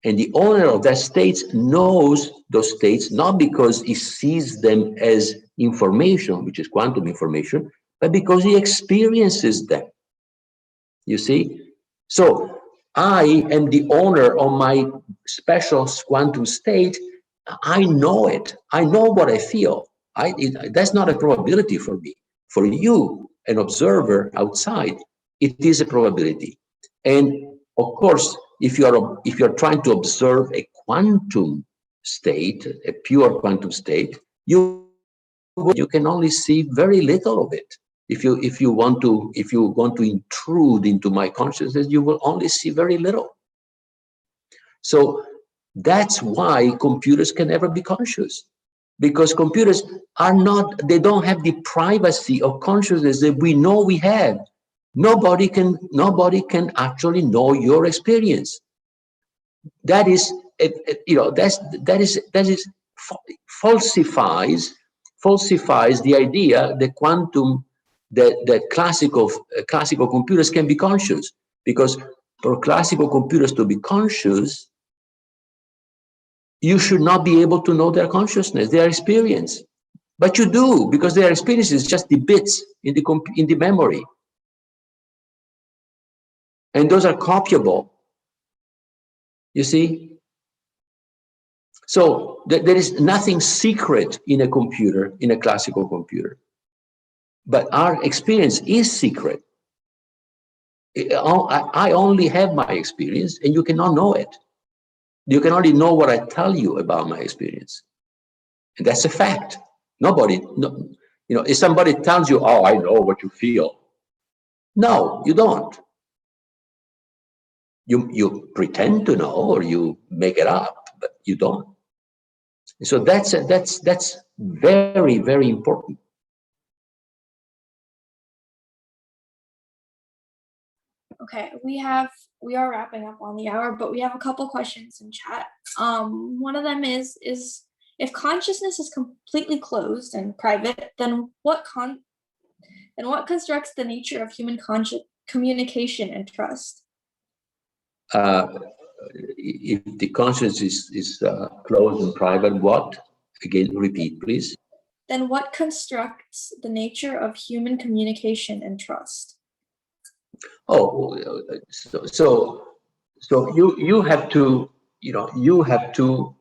And the owner of that state knows those states not because he sees them as information, which is quantum information, but because he experiences them. You see? So I am the owner of my special quantum state. I know it. I know what I feel. That's not a probability for me. For you, an observer outside, it is a probability. And of course, if you're trying to observe a quantum state, a pure quantum state, you can only see very little of it. If you want to intrude into my consciousness, you will only see very little. So that's why computers can never be conscious, because computers they don't have the privacy of consciousness that we know we have. Nobody can actually know your experience. That is you know, that is falsifies the idea that classical computers can be conscious, because for classical computers to be conscious, you should not be able to know their consciousness, their experience. But you do, because their experience is just the bits in the memory. And those are copyable. You see? So there is nothing secret in a computer, in a classical computer. But our experience is secret. I only have my experience, and you cannot know it. You can only know what I tell you about my experience. And that's a fact. Nobody, no, you know, if somebody tells you, oh, I know what you feel. No, you don't. You pretend to know, or you make it up, but you don't. So that's very, very important. Okay, we are wrapping up on the hour, but we have a couple questions in chat. One of them is if consciousness is completely closed and private, then what constructs the nature of human communication and trust? If the conscience is closed and private, what? Again, repeat, please. Then what constructs the nature of human communication and trust? Oh, so you have to, you know, you have to,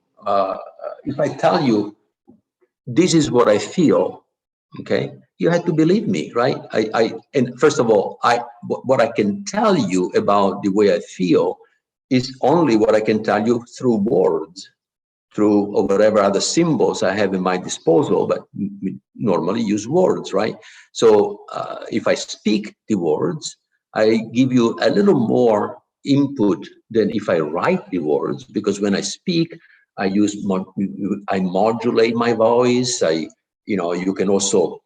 if I tell you, this is what I feel, okay, you have to believe me, right? And first of all, what I can tell you about the way I feel is only what I can tell you through words, through whatever other symbols I have in my disposal, but we normally use words, right? So if I speak the words, I give you a little more input than if I write the words, because when I speak, I modulate my voice. You can also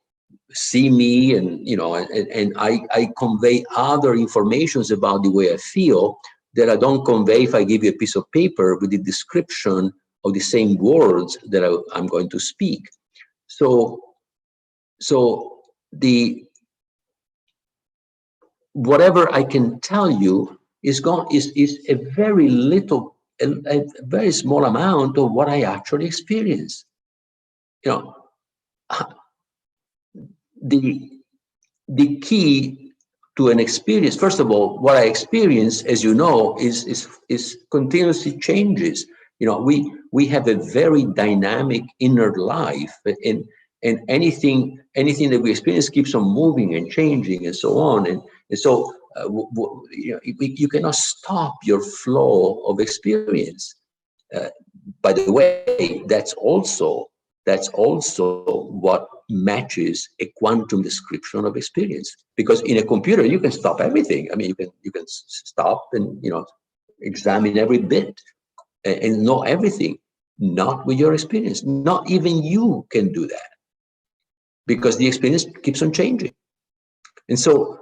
see me, and and I convey other informations about the way I feel that I don't convey if I give you a piece of paper with the description of the same words that I'm going to speak. So whatever I can tell you is a very little, a very small amount of what I actually experience. You know, the key to an experience, first of all, what I experience, as you know, is continuously changes. You know, we have a very dynamic inner life, and anything that we experience keeps on moving and changing and so on. And so you cannot stop your flow of experience. By the way, that's also what matches a quantum description of experience. Because in a computer, you can stop everything. I mean, you can stop and examine every bit and know everything. Not with your experience. Not even you can do that, because the experience keeps on changing. And so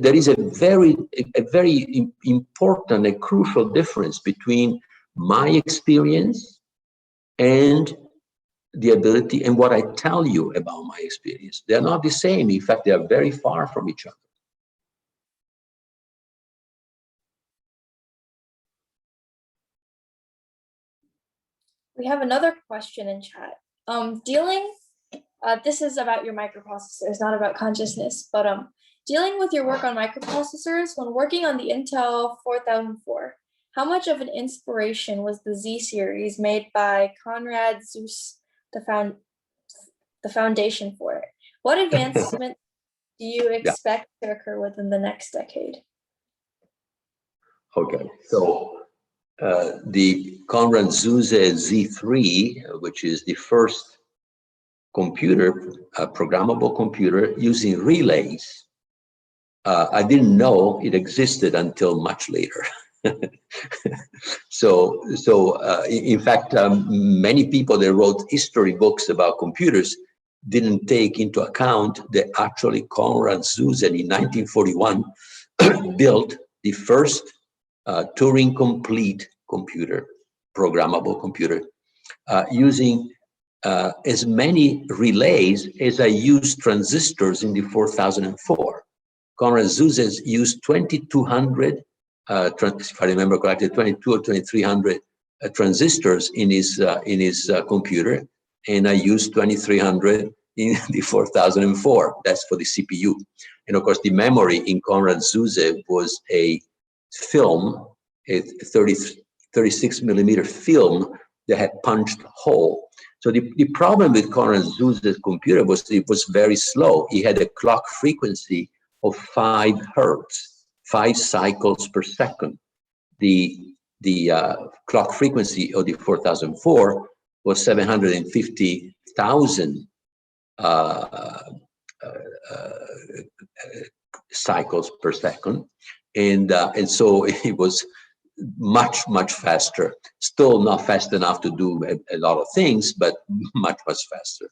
there is a very important and crucial difference between my experience and the ability and what I tell you about my experience. They're not the same. In fact, they are very far from each other. We have another question in chat. This is about your microprocessors, not about consciousness, but dealing with your work on microprocessors, when working on the Intel 4004, how much of an inspiration was the Z series made by Konrad Zuse, the foundation for it? What advancement do you expect to occur within the next decade? Okay, so the Konrad Zuse Z3, which is the first computer, a programmable computer using relays. I didn't know it existed until much later. So in fact, many people that wrote history books about computers didn't take into account that actually Konrad Zuse in 1941 built the first Turing complete computer. programmable computer, using as many relays as I used transistors in the 4004. Konrad Zuse used 2200, if I remember correctly, 22 or 2300 transistors in his computer, and I used 2300 in the 4004. That's for the CPU. And of course, the memory in Konrad Zuse was a film, a 36 millimeter film that had punched hole. So the problem with Konrad Zuse's computer was it was very slow. He had a clock frequency of 5 hertz, 5 cycles per second. The clock frequency of the 4004 was 750,000 cycles per second, and so it was much faster. Still not fast enough to do a lot of things, but much faster.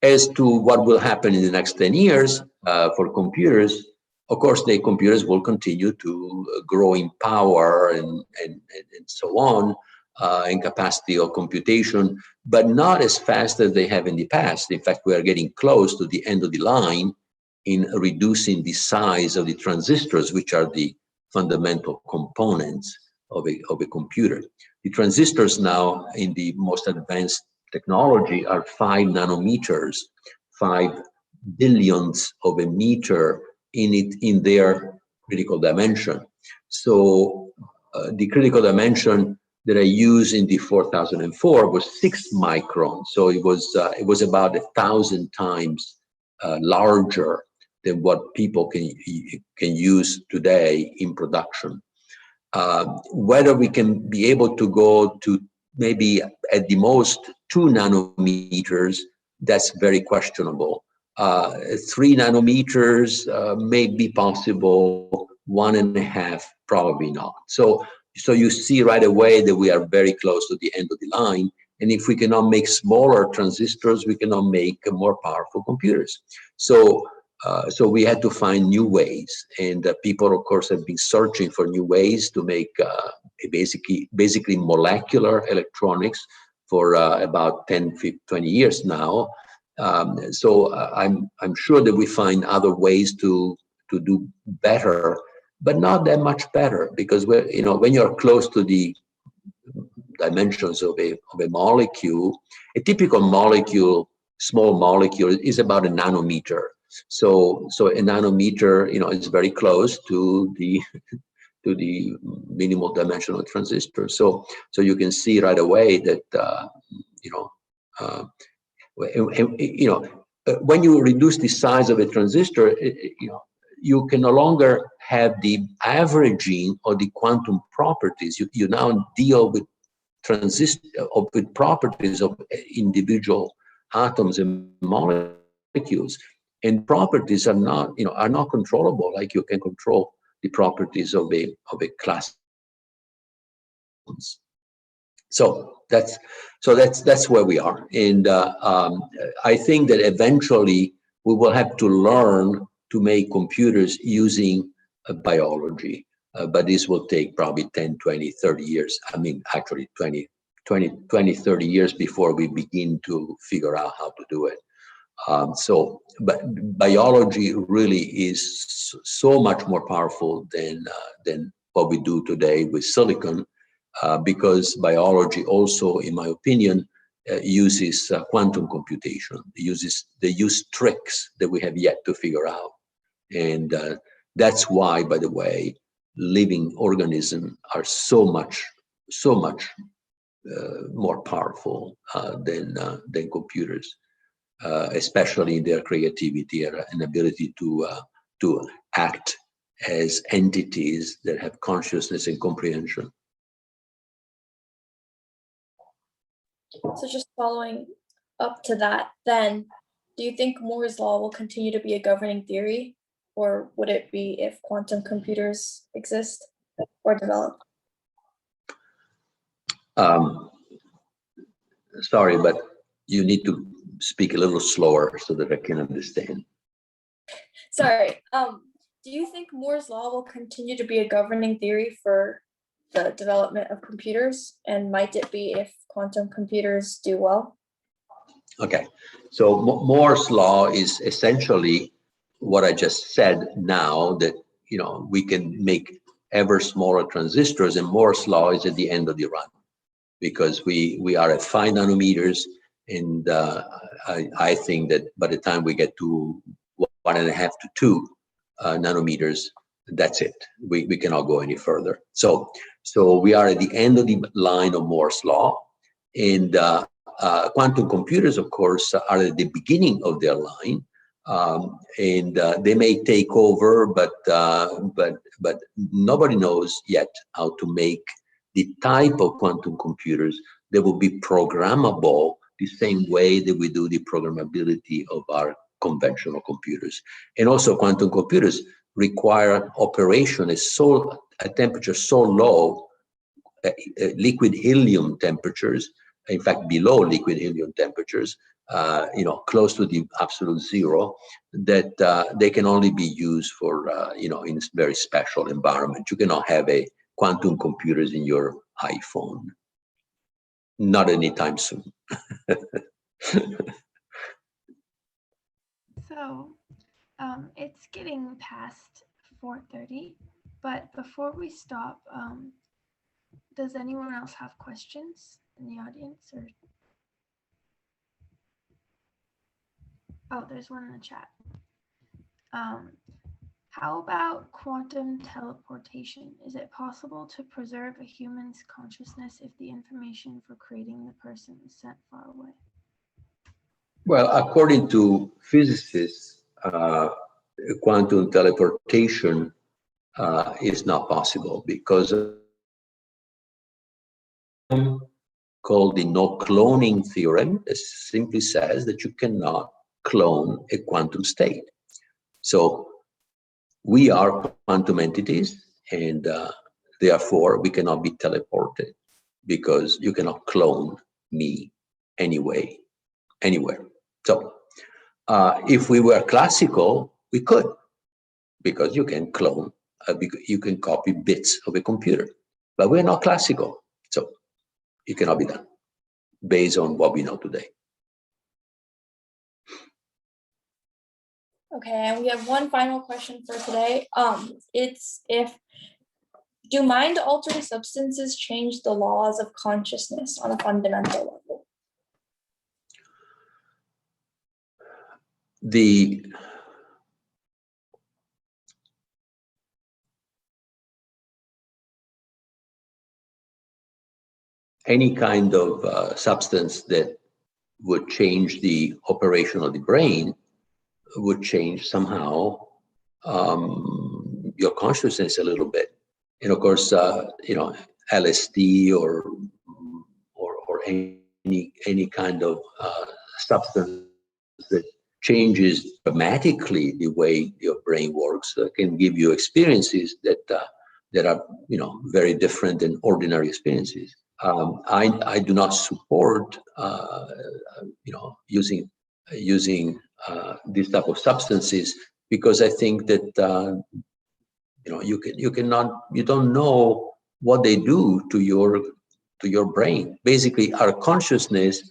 As to what will happen in the next 10 years for computers, of course, the computers will continue to grow in power and so on, in capacity of computation, but not as fast as they have in the past. In fact, we are getting close to the end of the line in reducing the size of the transistors, which are the fundamental components of a computer. The transistors now in the most advanced technology are 5 nanometers, 5 billionths of a meter in their critical dimension. So the critical dimension that I used in the 4004 was 6 microns. So it was about 1,000 times larger than what people can use today in production. Whether we can be able to go to maybe at the most 2 nanometers, that's very questionable. 3 nanometers may be possible, 1.5 probably not. So you see right away that we are very close to the end of the line. And if we cannot make smaller transistors, we cannot make more powerful computers. So we had to find new ways, and people, of course, have been searching for new ways to make basically molecular electronics for about 10, 20 years now. So I'm sure that we find other ways to do better, but not that much better, because when you're close to the dimensions of a molecule, a typical molecule, small molecule, is about a nanometer. So a nanometer, is very close to the minimal dimensional transistor. So you can see right away that when you reduce the size of a transistor, you can no longer have the averaging of the quantum properties. You now deal with with properties of individual atoms and molecules, and properties are not controllable like you can control the properties of a class. So that's where we are, and I think that eventually we will have to learn to make computers using biology, but this will take probably 10, 20, 30 years. I mean, actually 20, 30 years before we begin to figure out how to do it. But biology really is so much more powerful than what we do today with silicon, because biology also, in my opinion, uses quantum computation. They use tricks that we have yet to figure out, and that's why, by the way, living organisms are so much more powerful than computers. Especially in their creativity and ability to act as entities that have consciousness and comprehension. So just following up to that, then, do you think Moore's law will continue to be a governing theory, or would it be if quantum computers exist or develop? Sorry, but you need to speak a little slower so that I can understand. Sorry. Do you think Moore's law will continue to be a governing theory for the development of computers? And might it be if quantum computers do well? Okay, so Moore's law is essentially what I just said now, that we can make ever smaller transistors, and Moore's law is at the end of the run, because we are at 5 nanometers, and I think that by the time we get to 1.5 to 2 nanometers, that's it. We cannot go any further. So we are at the end of the line of Moore's law, and quantum computers, of course, are at the beginning of their line, and they may take over, but nobody knows yet how to make the type of quantum computers that will be programmable the same way that we do the programmability of our conventional computers. And also, quantum computers require operation at temperature so low, liquid helium temperatures, in fact, below liquid helium temperatures, close to the absolute zero, that they can only be used for, in a very special environment. You cannot have a quantum computers in your iPhone. Not anytime soon. So it's getting past 4:30, but before we stop, does anyone else have questions in the audience? Or oh, there's one in the chat. How about quantum teleportation? Is it possible to preserve a human's consciousness if the information for creating the person is sent far away? Well, according to physicists, quantum teleportation is not possible, because called the no cloning theorem, it simply says that you cannot clone a quantum state. So we are quantum entities, and therefore we cannot be teleported, because you cannot clone me anywhere. So if we were classical, we could, because you can clone, you can copy bits of a computer, but we're not classical, so it cannot be done based on what we know today. Okay, and we have one final question for today. It's do mind-altering substances change the laws of consciousness on a fundamental level? Any kind of substance that would change the operation of the brain would change somehow your consciousness a little bit. And of course, LSD or any kind of substance that changes dramatically the way your brain works can give you experiences that are very different than ordinary experiences. I do not support using these type of substances, because I think that you don't know what they do to your brain. Basically, our consciousness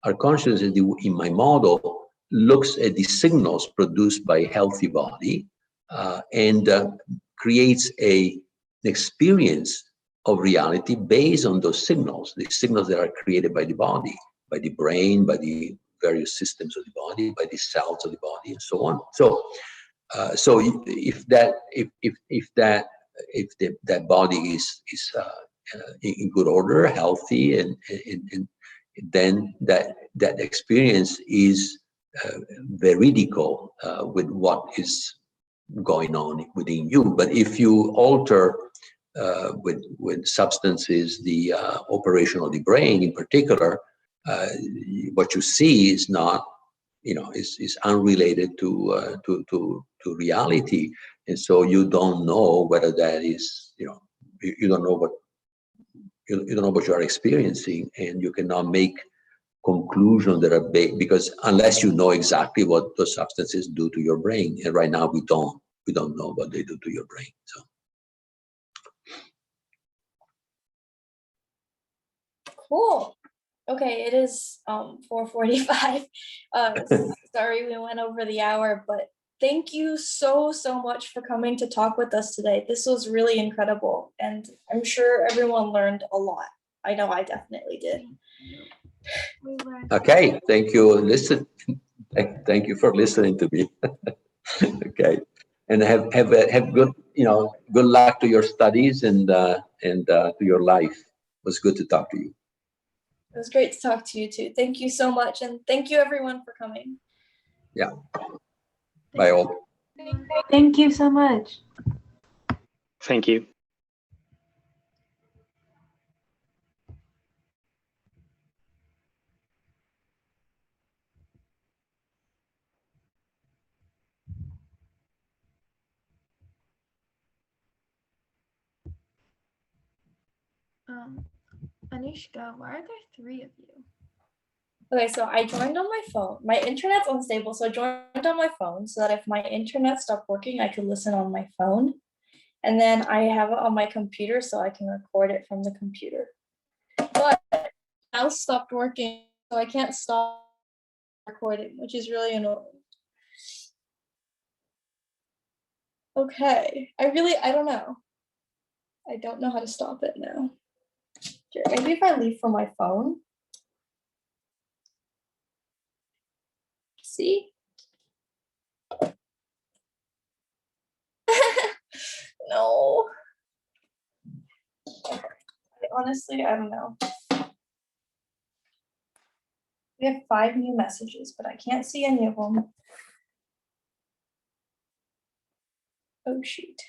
in my model looks at the signals produced by a healthy body and creates an experience of reality based on those signals, the signals that are created by the body, by the brain, by the various systems of the body, by the cells of the body, and so on. So if that body is in good order, healthy, and then that experience is veridical with what is going on within you. But if you alter with substances the operation of the brain in particular, what you see is not, is unrelated to reality, and so you don't know whether that is, you don't know what you are experiencing, and you cannot make conclusions that are because unless you know exactly what those substances do to your brain, and right now we don't know what they do to your brain. So. Cool. Okay, it is 4:45. Sorry we went over the hour, but thank you so much for coming to talk with us today. This was really incredible, and I'm sure everyone learned a lot. I know I definitely did. We learned. Okay, thank you. Thank you for listening to me. Okay, and have good, good luck to your studies and to your life. It was good to talk to you. It was great to talk to you too. Thank you so much, and thank you everyone for coming. Yeah. Bye all. Thank you so much. Thank you. Anushka, why are there 3 of you? Okay, so I joined on my phone. My internet's unstable, so I joined on my phone so that if my internet stopped working, I could listen on my phone. And then I have it on my computer so I can record it from the computer. But now stopped working, so I can't stop recording, which is really annoying. Okay, I don't know. I don't know how to stop it now. Here, maybe if I leave from my phone. See? No. Honestly, I don't know. We have 5 new messages, but I can't see any of them. Oh shoot.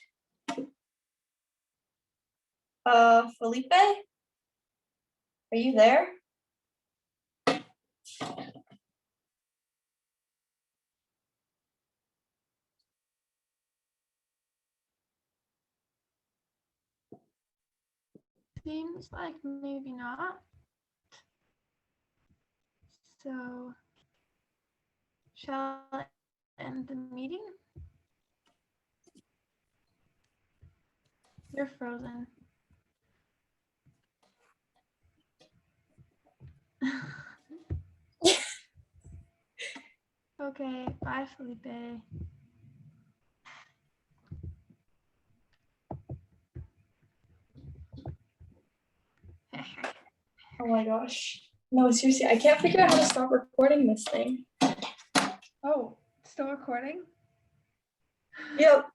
Felipe? Are you there? Seems like maybe not. So, shall I end the meeting? You're frozen. Okay, bye, Felipe. Oh my gosh. No, seriously, I can't figure out how to stop recording this thing. Oh, still recording? Yep.